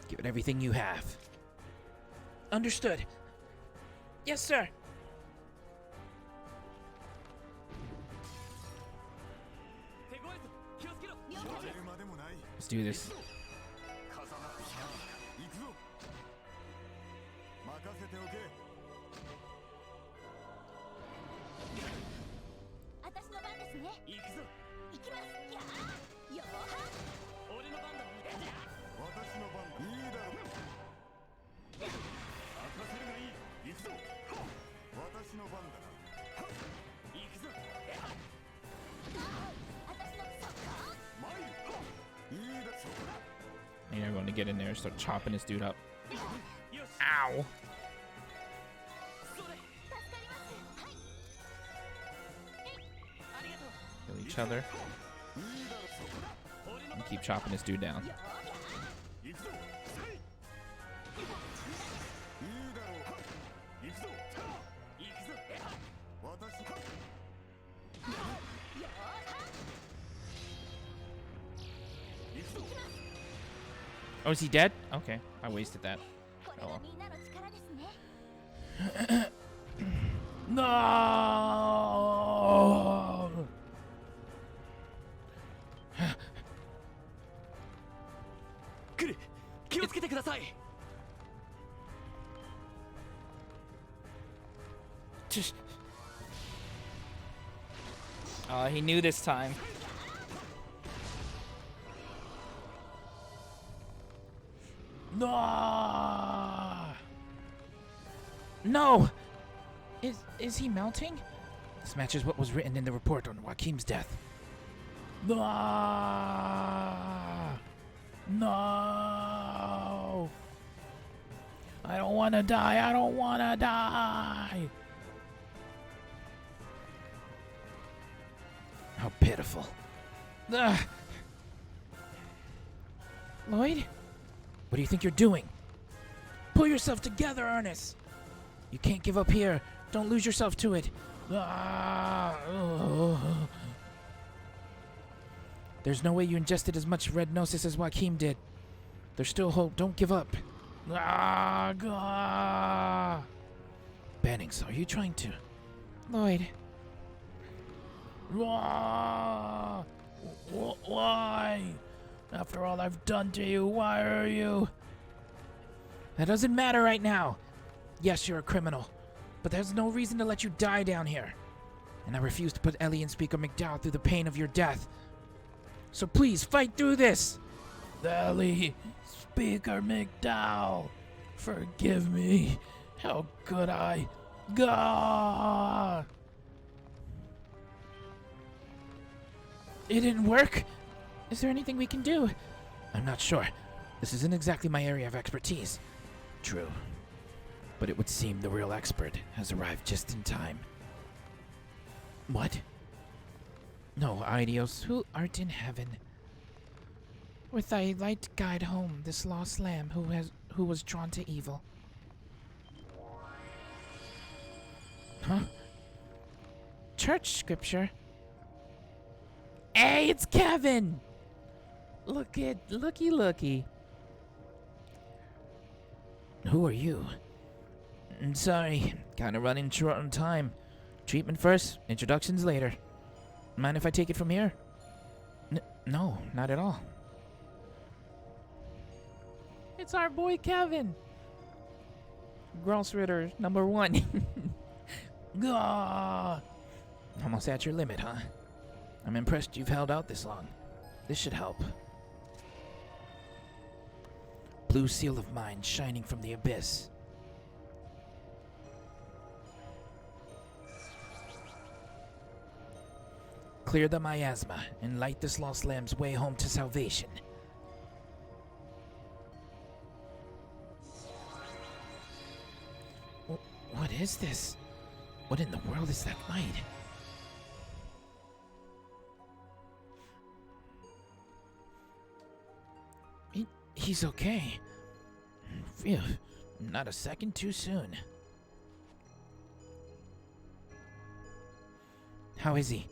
Give it everything you have. Understood. Yes, sir. Let's do this. 私の番ですね。行くぞ。行きます。やあ。よーは。俺の番だ。私の番だ。いいだろう。任せるがいい。行くぞ。私の番だ。行くぞ。私のそっか。参る。いいだろう。 And everyone to get in there and start chopping this dude up. Ow! Kill each other. And keep chopping this dude down. Oh, is he dead? Okay, I wasted that. Oh well. みんなの力ですね。 No! てください。 Just. Oh, he knew this time. No! No! Is he melting? This matches what was written in the report on Joaquim's death. No! No! I don't want to die. I don't want to die. How pitiful. Ugh. Lloyd? What do you think you're doing? Pull yourself together, Ernest. You can't give up here. Don't lose yourself to it. Ah, ugh. There's no way you ingested as much red gnosis as Joaquim did. There's still hope. Don't give up. Ah, ah. Bannings, are you trying to? Lloyd. Ah, why? After all I've done to you, why are you? That doesn't matter right now. Yes, you're a criminal, but there's no reason to let you die down here. And I refuse to put Ellie and Speaker McDowell through the pain of your death. So please, fight through this! Ellie, Speaker McDowell, forgive me. How could I? Gah! It didn't work? Is there anything we can do? I'm not sure. This isn't exactly my area of expertise. True. But it would seem the real expert has arrived just in time. What? No, Idios, who art in heaven. With thy light guide home this lost lamb who was drawn to evil. Huh? Church scripture? Hey, it's Kevin! Looky. Who are you? I'm sorry, kinda running short on time. Treatment first, introductions later. Mind if I take it from here? No, not at all. It's our boy Kevin! Grossritter #1. Gah! Almost at your limit, huh? I'm impressed you've held out this long. This should help. Blue seal of mine shining from the abyss. Clear the miasma and light this lost lamb's way home to salvation. What is this? What in the world is that light? He's okay. Phew, not a second too soon. How is he?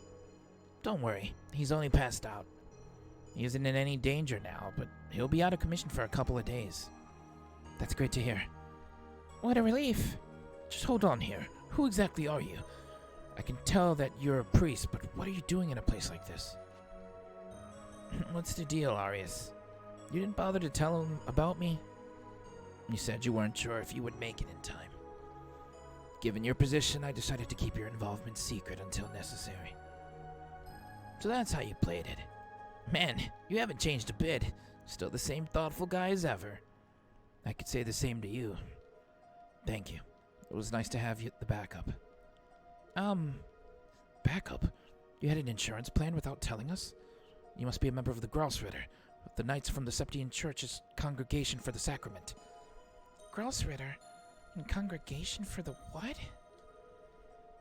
Don't worry, he's only passed out. He isn't in any danger now, but he'll be out of commission for a couple of days. That's great to hear. What a relief. Just hold on here. Who exactly are you? I can tell that you're a priest, but what are you doing in a place like this? What's the deal, Arius? You didn't bother to tell him about me? You said you weren't sure if you would make it in time. Given your position, I decided to keep your involvement secret until necessary. So that's how you played it. Man, you haven't changed a bit. Still the same thoughtful guy as ever. I could say the same to you. Thank you. It was nice to have you the backup. Backup? You had an insurance plan without telling us? You must be a member of the Grossritter, the Knights from the Septian Church's Congregation for the Sacrament. Grossritter? And Congregation for the what?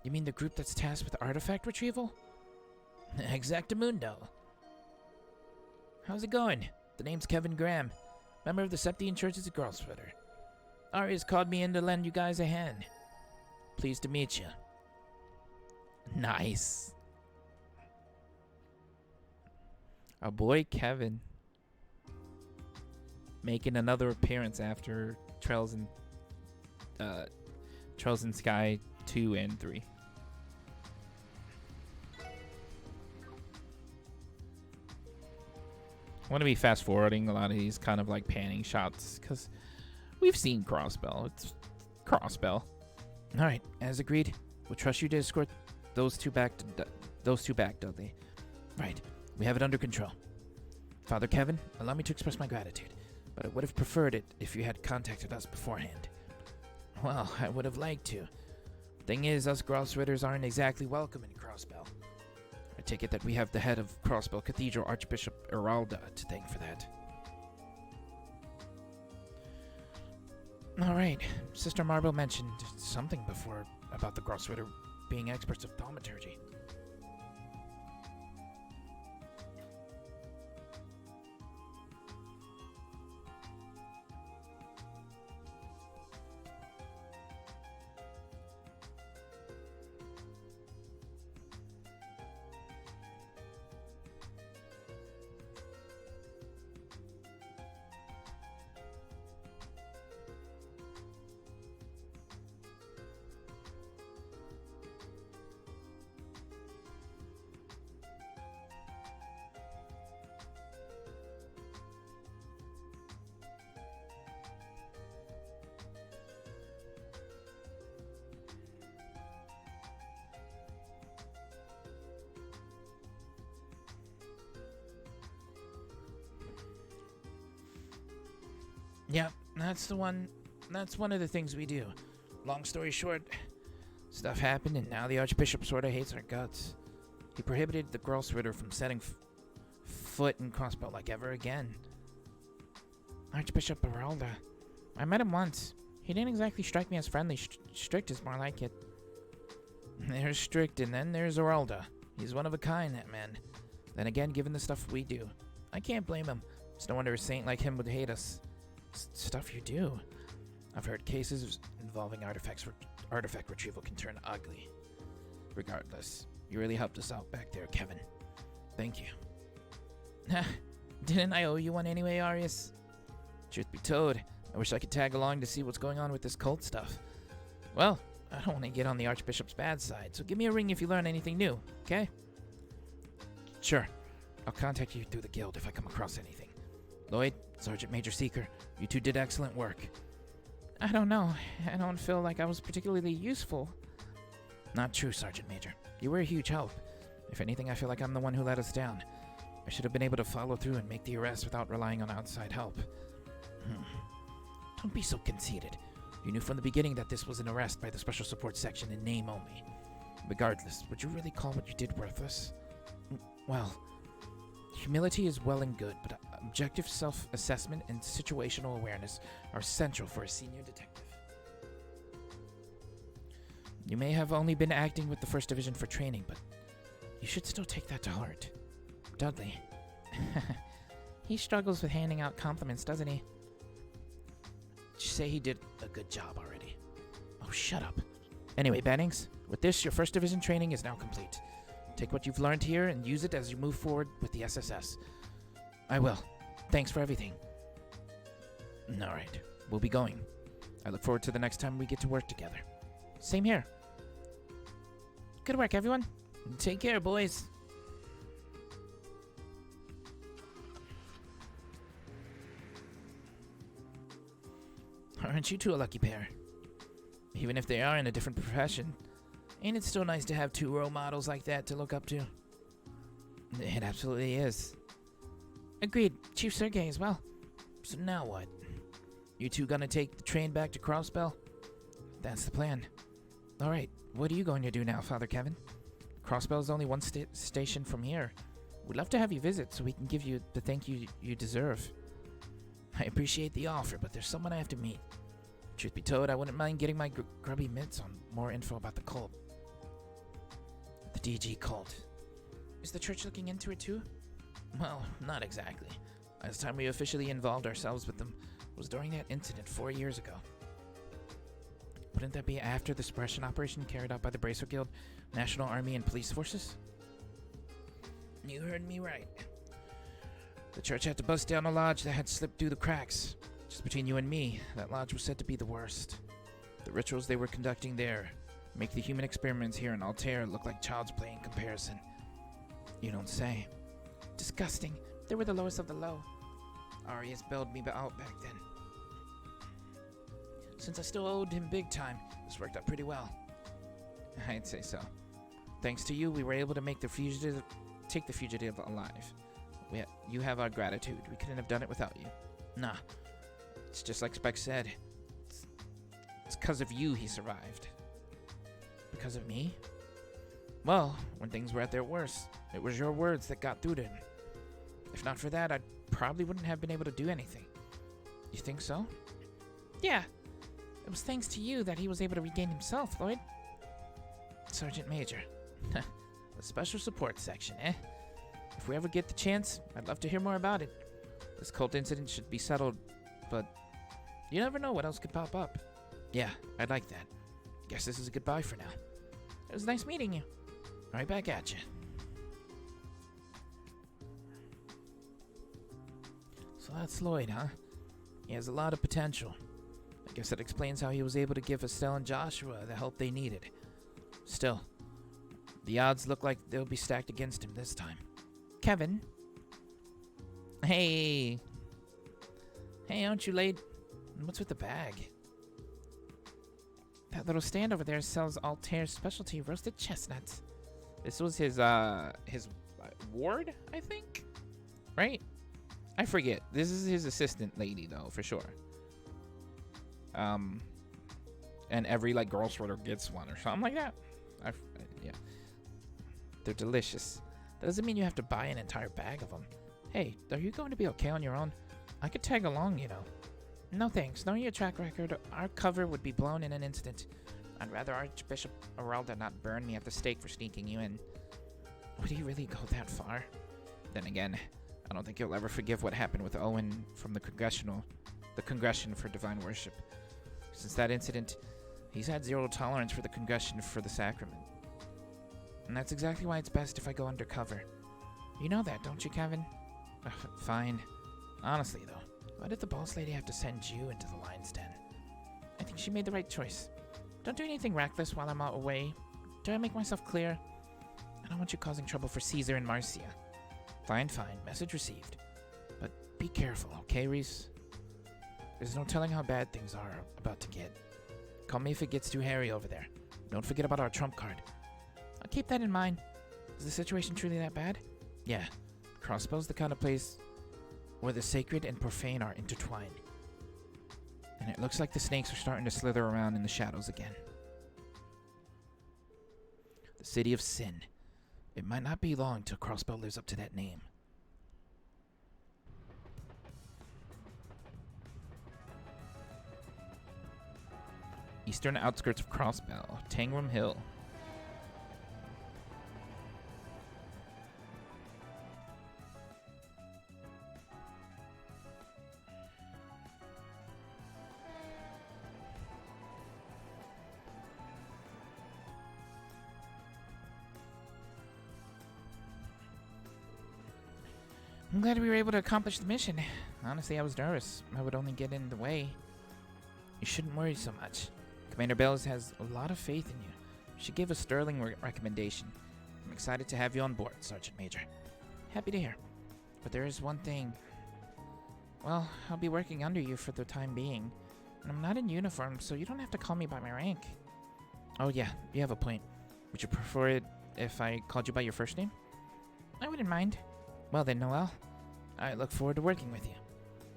You mean the group that's tasked with artifact retrieval? Exactamundo. How's it going? The name's Kevin Graham, member of the Septian Church's Grossritter. Arias called me in to lend you guys a hand. Pleased to meet you. Nice. Our boy Kevin making another appearance after Trails in Sky 2 and 3. going to be fast forwarding a lot of these kind of like panning shots because we've seen Crossbell. It's Crossbell. All right, as agreed, we'll trust you to escort those two back, Dudley. Right, we have it under control. Father Kevin, allow me to express my gratitude, but I would have preferred it if you had contacted us beforehand. Well, I would have liked to. Thing is, us Grossritters aren't exactly welcome in Crossbell. I take it that we have the head of Crossbell Cathedral, Archbishop Eralda, to thank for that. Alright, Sister Marble mentioned something before about the Grossritter being experts of thaumaturgy. Yeah, that's the one. That's one of the things we do. Long story short, stuff happened, and now the Archbishop sort of hates our guts. He prohibited the Grossritter from setting foot in Crossbell like ever again. Archbishop Beralda. I met him once. He didn't exactly strike me as friendly. Strict is more like it. There's Strict, and then there's Eralda. He's one of a kind, that man. Then again, given the stuff we do, I can't blame him. It's no wonder a saint like him would hate us. Stuff you do. I've heard cases involving artifact retrieval can turn ugly. Regardless, you really helped us out back there, Kevin. Thank you. Didn't I owe you one anyway, Arius? Truth be told, I wish I could tag along to see what's going on with this cult stuff. Well, I don't want to get on the Archbishop's bad side, so give me a ring if you learn anything new, okay? Sure. I'll contact you through the guild if I come across anything. Lloyd, Sergeant Major Seeker, you two did excellent work. I don't know. I don't feel like I was particularly useful. Not true, Sergeant Major. You were a huge help. If anything, I feel like I'm the one who let us down. I should have been able to follow through and make the arrest without relying on outside help. Don't be so conceited. You knew from the beginning that this was an arrest by the Special Support Section in name only. Regardless, would you really call what you did worthless? Well, humility is well and good, but objective self-assessment and situational awareness are central for a senior detective. You may have only been acting with the 1st Division for training, but you should still take that to heart. Dudley. He struggles with handing out compliments, doesn't he? Did you say he did a good job already? Oh, shut up. Anyway, Bennings, with this, your 1st Division training is now complete. Take what you've learned here and use it as you move forward with the SSS. I will. Thanks for everything. Alright, we'll be going. I look forward to the next time we get to work together. Same here. Good work, everyone. Take care, boys. Aren't you two a lucky pair? Even if they are in a different profession, ain't it still nice to have 2 role models like that to look up to? It absolutely is. Agreed. Chief Sergei as well. So now what? You two gonna take the train back to Crossbell? That's the plan. Alright, what are you going to do now, Father Kevin? Crossbell is only one station from here. We'd love to have you visit so we can give you the thank you you deserve. I appreciate the offer, but there's someone I have to meet. Truth be told, I wouldn't mind getting my grubby mitts on more info about the cult. The DG cult. Is the church looking into it too? Well, not exactly. Last time we officially involved ourselves with them was during that incident 4 years ago. Wouldn't that be after the suppression operation carried out by the Bracer Guild, National Army, and police forces? You heard me right. The church had to bust down a lodge that had slipped through the cracks. Just between you and me, that lodge was said to be the worst. The rituals they were conducting there make the human experiments here in Altair look like child's play in comparison. You don't say. Disgusting, They were the lowest of the low. Arias bailed me out back then. Since I still owed him big time, this worked out pretty well. I'd say so. Thanks to you, we were able to take the fugitive alive. You have our gratitude. We couldn't have done it without you. Nah. It's just like Spec said. It's because of you he survived. Because of me? Well, when things were at their worst, it was your words that got through to him. If not for that, I probably wouldn't have been able to do anything. You think so? Yeah. It was thanks to you that he was able to regain himself, Lloyd. Sergeant Major. The Special Support Section, eh? If we ever get the chance, I'd love to hear more about it. This cult incident should be settled, but you never know what else could pop up. Yeah, I'd like that. Guess this is a goodbye for now. It was nice meeting you. Right back at you. So that's Lloyd, huh? He has a lot of potential. I guess that explains how he was able to give Estelle and Joshua the help they needed. Still, the odds look like they'll be stacked against him this time. Kevin? Hey! Hey, aren't you late? What's with the bag? That little stand over there sells Altair's specialty roasted chestnuts. This was his ward, I think? Right? I forget. This is his assistant lady, though, for sure. And every, like, girl sorter gets one or something like that. Yeah. They're delicious. That doesn't mean you have to buy an entire bag of them. Hey, are you going to be okay on your own? I could tag along, you know. No thanks. Knowing your track record, our cover would be blown in an instant. I'd rather Archbishop Aralda not burn me at the stake for sneaking you in. Would he really go that far? Then again, I don't think he'll ever forgive what happened with Owen from the Congression for Divine Worship. Since that incident, he's had zero tolerance for the Congression for the Sacrament. And that's exactly why it's best if I go undercover. You know that, don't you, Kevin? Fine. Honestly, though, why did the boss lady have to send you into the lion's den? I think she made the right choice. Don't do anything reckless while I'm out away. Did I make myself clear? I don't want you causing trouble for Caesar and Marcia. Fine. Message received. But be careful, okay, Reese? There's no telling how bad things are about to get. Call me if it gets too hairy over there. Don't forget about our trump card. I'll keep that in mind. Is the situation truly that bad? Yeah. Crossbow's the kind of place where the sacred and profane are intertwined. And it looks like the snakes are starting to slither around in the shadows again. The City of Sin. It might not be long till Crossbow lives up to that name. Eastern outskirts of Crossbow, Tangram Hill. I'm glad we were able to accomplish the mission. Honestly, I was nervous. I would only get in the way. You shouldn't worry so much. Commander Bells has a lot of faith in you. She gave a sterling recommendation. I'm excited to have you on board, Sergeant Major. Happy to hear. But there is one thing. Well, I'll be working under you for the time being. And I'm not in uniform, so you don't have to call me by my rank. Oh yeah, you have a point. Would you prefer it if I called you by your first name? I wouldn't mind. Well then, Noel, I look forward to working with you.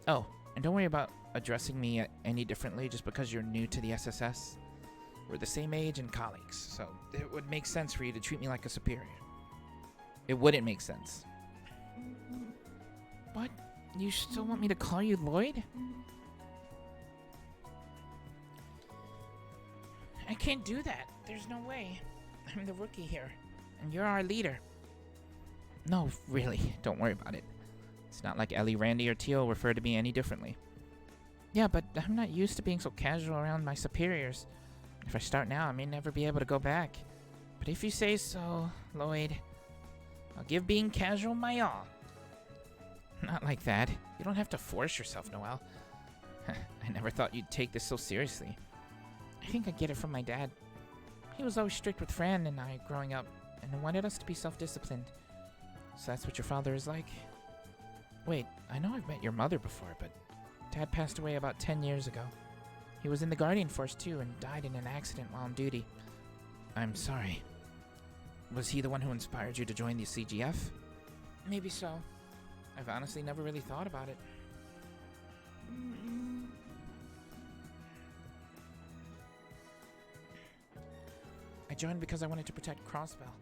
Oh, and don't worry about addressing me any differently just because you're new to the SSS. We're the same age and colleagues, so it would make sense for you to treat me like a superior. It wouldn't make sense. What? You still want me to call you Lloyd? I can't do that. There's no way. I'm the rookie here, and you're our leader. No, really, don't worry about it. It's not like Ellie, Randy, or Teal refer to me any differently. Yeah, but I'm not used to being so casual around my superiors. If I start now, I may never be able to go back. But if you say so, Lloyd, I'll give being casual my all. Not like that. You don't have to force yourself, Noel. I never thought you'd take this so seriously. I think I get it from my dad. He was always strict with Fran and I growing up, and wanted us to be self-disciplined. So that's what your father is like? Wait, I know I've met your mother before, but Dad passed away about 10 years ago. He was in the Guardian Force too and died in an accident while on duty. I'm sorry. Was he the one who inspired you to join the CGF? Maybe so. I've honestly never really thought about it. I joined because I wanted to protect Crossbell.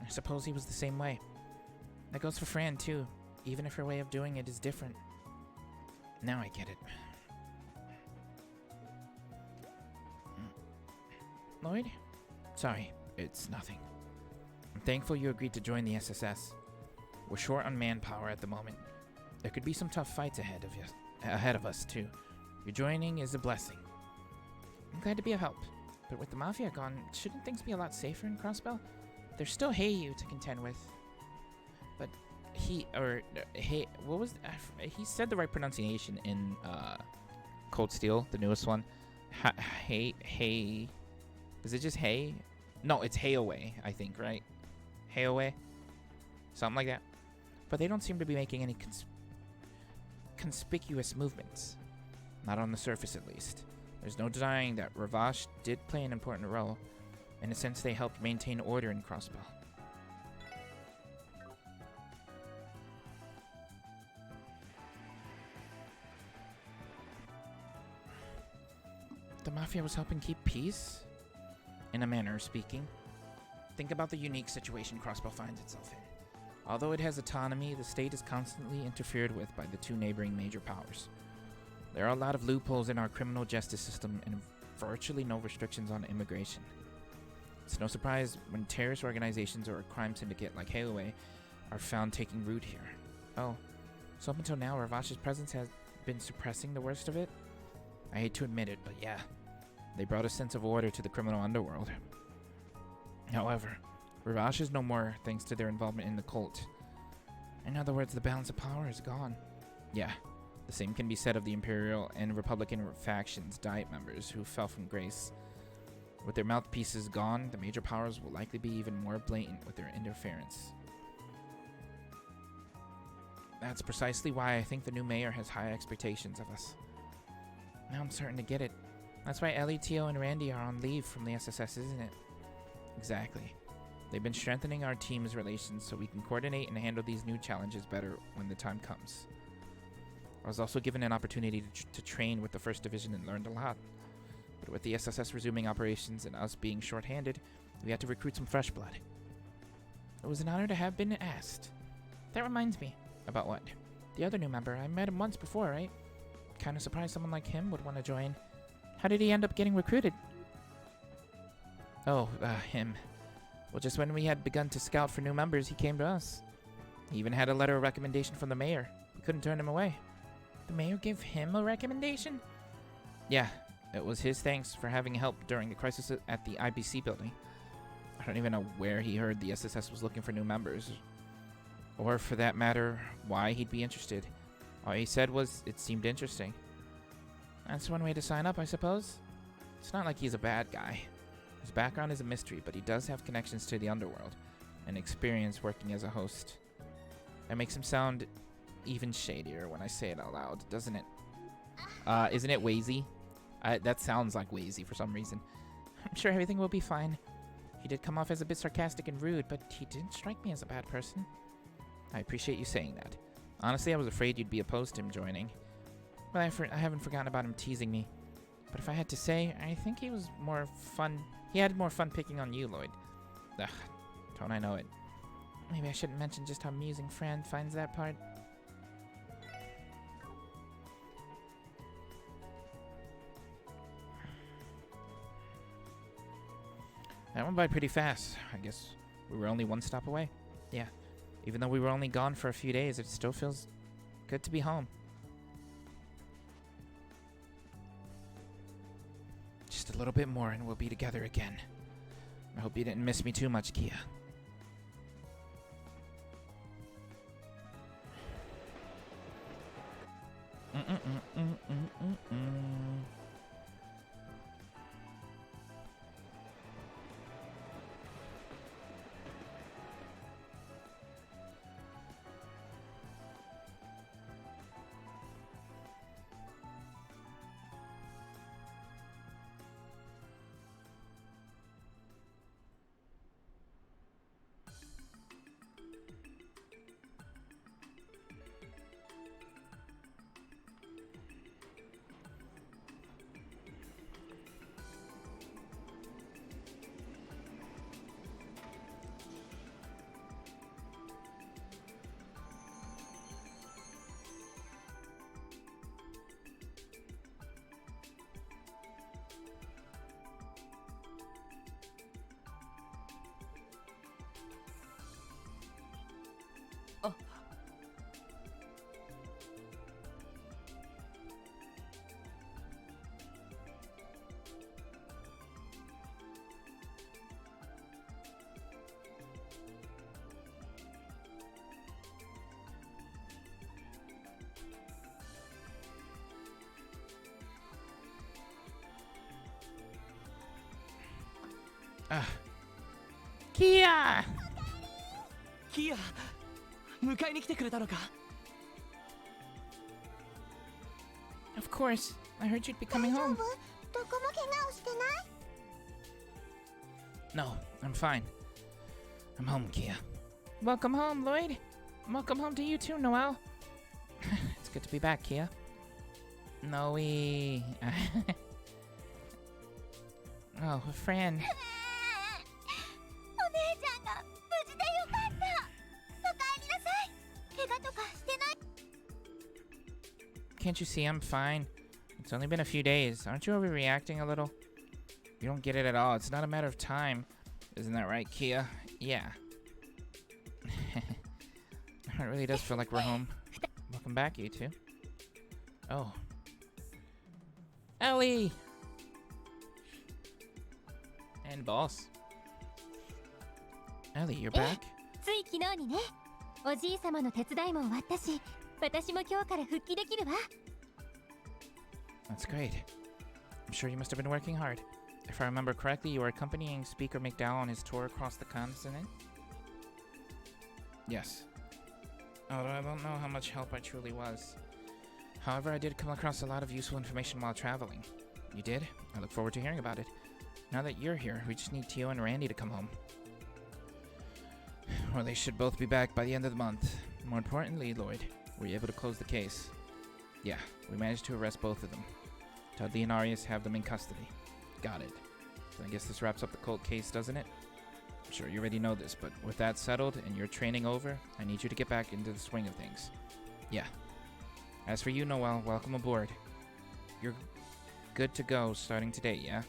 I suppose he was the same way. That goes for Fran too, even if her way of doing it is different. Now I get it. Lloyd? Sorry, it's nothing. I'm thankful you agreed to join the SSS. We're short on manpower at the moment. There could be some tough fights ahead of us too. Your joining is a blessing. I'm glad to be of help. But with the Mafia gone, shouldn't things be a lot safer in Crossbell? There's still Heiyu to contend with. But he said the right pronunciation in Cold Steel, the newest one. Hey. Is it just Hey? No, it's Heiaway, I think, right? Heiaway? Something like that. But they don't seem to be making any conspicuous movements. Not on the surface, at least. There's no denying that Ravash did play an important role. In a sense, they helped maintain order in Crossbell. The Mafia was helping keep peace? In a manner of speaking. Think about the unique situation Crossbell finds itself in. Although it has autonomy, the state is constantly interfered with by the two neighboring major powers. There are a lot of loopholes in our criminal justice system and virtually no restrictions on immigration. It's no surprise when terrorist organizations or a crime syndicate like Heiaway are found taking root here. Oh, so up until now, Ravash's presence has been suppressing the worst of it? I hate to admit it, but yeah, they brought a sense of order to the criminal underworld. However, Ravash is no more thanks to their involvement in the cult. In other words, the balance of power is gone. Yeah, the same can be said of the Imperial and Republican factions' Diet members who fell from grace. With their mouthpieces gone, the major powers will likely be even more blatant with their interference. That's precisely why I think the new mayor has high expectations of us. Now I'm starting to get it. That's why Ellie, Tio, and Randy are on leave from the SSS, isn't it? Exactly. They've been strengthening our team's relations so we can coordinate and handle these new challenges better when the time comes. I was also given an opportunity to train with the 1st Division and learned a lot. But with the SSS resuming operations and us being short-handed, we had to recruit some fresh blood. It was an honor to have been asked. That reminds me. About what? The other new member. I met him once before, right? Kinda surprised someone like him would want to join. How did he end up getting recruited? Oh, him. Well, just when we had begun to scout for new members, he came to us. He even had a letter of recommendation from the mayor. We couldn't turn him away. The mayor gave him a recommendation? Yeah, it was his thanks for having help during the crisis at the IBC building. I don't even know where he heard the SSS was looking for new members. Or, for that matter, why he'd be interested. All he said was it seemed interesting. That's one way to sign up, I suppose. It's not like he's a bad guy. His background is a mystery, but he does have connections to the underworld and experience working as a host. That makes him sound even shadier when I say it out loud, doesn't it? Isn't it Wazy? That sounds like Wazy for some reason. I'm sure everything will be fine. He did come off as a bit sarcastic and rude, but he didn't strike me as a bad person. I appreciate you saying that. Honestly, I was afraid you'd be opposed to him joining. But I haven't forgotten about him teasing me. But if I had to say, I think he was more fun. He had more fun picking on you, Lloyd. Ugh, don't I know it. Maybe I shouldn't mention just how amusing Fran finds that part. That went by pretty fast. I guess we were only one stop away. Yeah. Even though we were only gone for a few days, it still feels good to be home. Just a little bit more and we'll be together again. I hope you didn't miss me too much, Kia. Kia! キア迎えに来てくれたのか Of course. I heard you'd be coming 大丈 home. 夫？どこも怪我をしてない？ No, I'm fine. I'm home, Kia. Welcome home, Lloyd. Welcome home to you too, Noel. It's good to be back, Kia. Noe. Oh, Fran. お姉ちゃんが無事でよかった。おかえりなさい。怪我とかしてない？ Can't you see I'm fine? It's only been a few days. Aren't you overreacting a little? You don't get it at all. It's not a matter of time. Isn't that right, Kia? Yeah. It really does feel like we're home. Welcome back, you two. Oh. Ellie! And boss. Ellie, you're back? つい昨日にね、おじいさまの手伝いも終わったし、私も今日から復帰できるわ。 That's great. I'm sure you must have been working hard. If I remember correctly, you were accompanying Speaker McDowell on his tour across the continent? Yes. Although I don't know how much help I truly was. However, I did come across a lot of useful information while traveling. You did? I look forward to hearing about it. Now that you're here, we just need Tio and Randy to come home. Well, they should both be back by the end of the month. More importantly, Lloyd, were you able to close the case? Yeah, we managed to arrest both of them. Dudley and Arias have them in custody. Got it. So I guess this wraps up the cold case, doesn't it? I'm sure you already know this, but with that settled and your training over, I need you to get back into the swing of things. Yeah. As for you, Noel, welcome aboard. You're good to go starting today, yeah?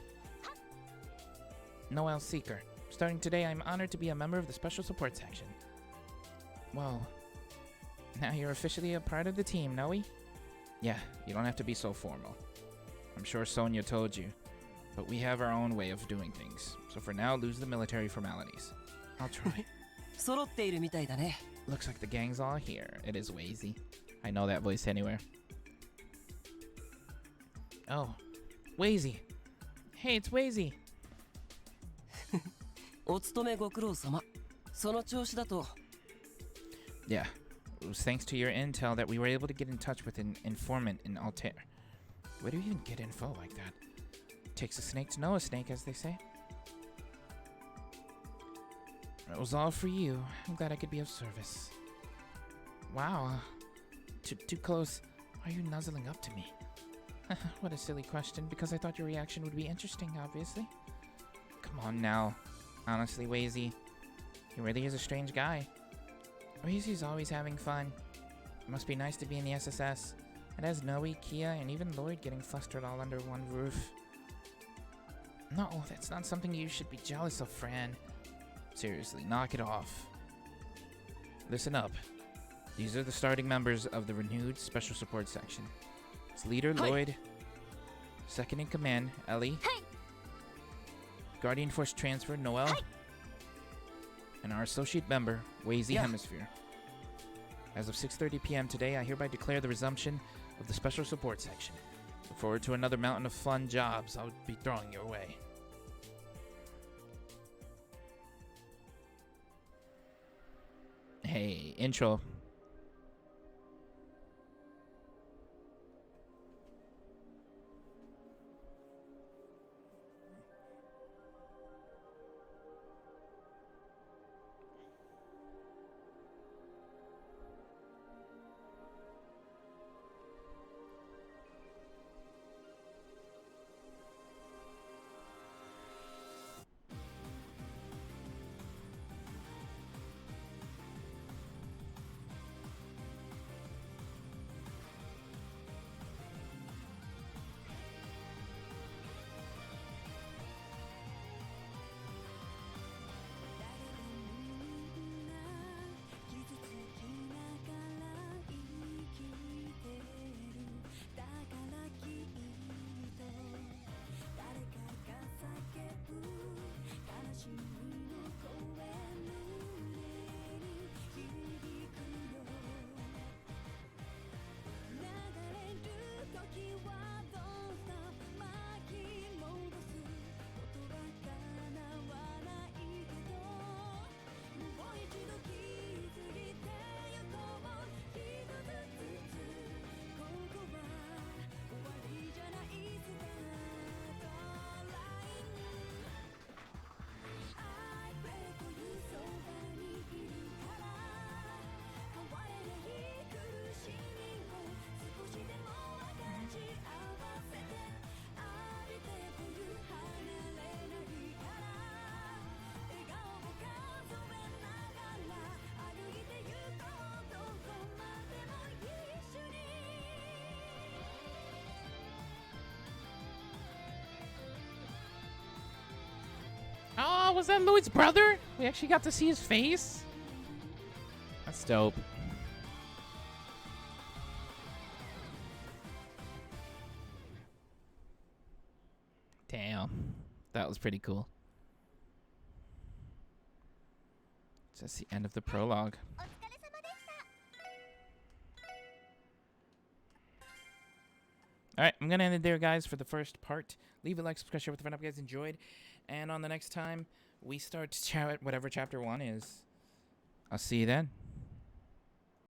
Noel Seeker. Starting today, I'm honored to be a member of the Special Support Section. Well, now you're officially a part of the team, Noe? Yeah, you don't have to be so formal. I'm sure Sonia told you, but we have our own way of doing things. So for now, lose the military formalities. I'll try. 揃っているみたいだね Looks like the gang's all here. It is Wazy. I know that voice anywhere. Oh, Wazy. Hey, it's Wazy. お勤めご苦労様その調子だと Yeah, it was thanks to your intel that we were able to get in touch with an informant in Altair. Where do you even get info like that? Takes a snake to know a snake, as they say. It was all for you. I'm glad I could be of service. Wow. Too close. Why are you nuzzling up to me? What a silly question, because I thought your reaction would be interesting, obviously. Come on now. Honestly, Wazy, he really is a strange guy. Wazy's always having fun. It must be nice to be in the SSS. It has Noe, Kia, and even Lloyd getting flustered all under one roof. No, that's not something you should be jealous of, Fran. Seriously, knock it off. Listen up. These are the starting members of the renewed Special Support Section. It's Leader Hi. Lloyd, Second in Command, Ellie, Hi. Guardian Force Transfer, Noel, Hi. and our associate member, Wazy Yeah. Hemisphere. As of 6:30 p.m. today, I hereby declare the resumption of the Special Support Section. Look forward to another mountain of fun jobs I'll be throwing your way. Hey, intro. Oh, was that Lloyd's brother? We actually got to see his face? That's dope. Damn. That was pretty cool. That's the end of the prologue. お疲れ様でした。 Alright, I'm gonna end it there, guys, for the first part. Leave a like, subscribe, share with a friend if you guys enjoyed. And on the next time, we start whatever chapter 1 is. I'll see you then.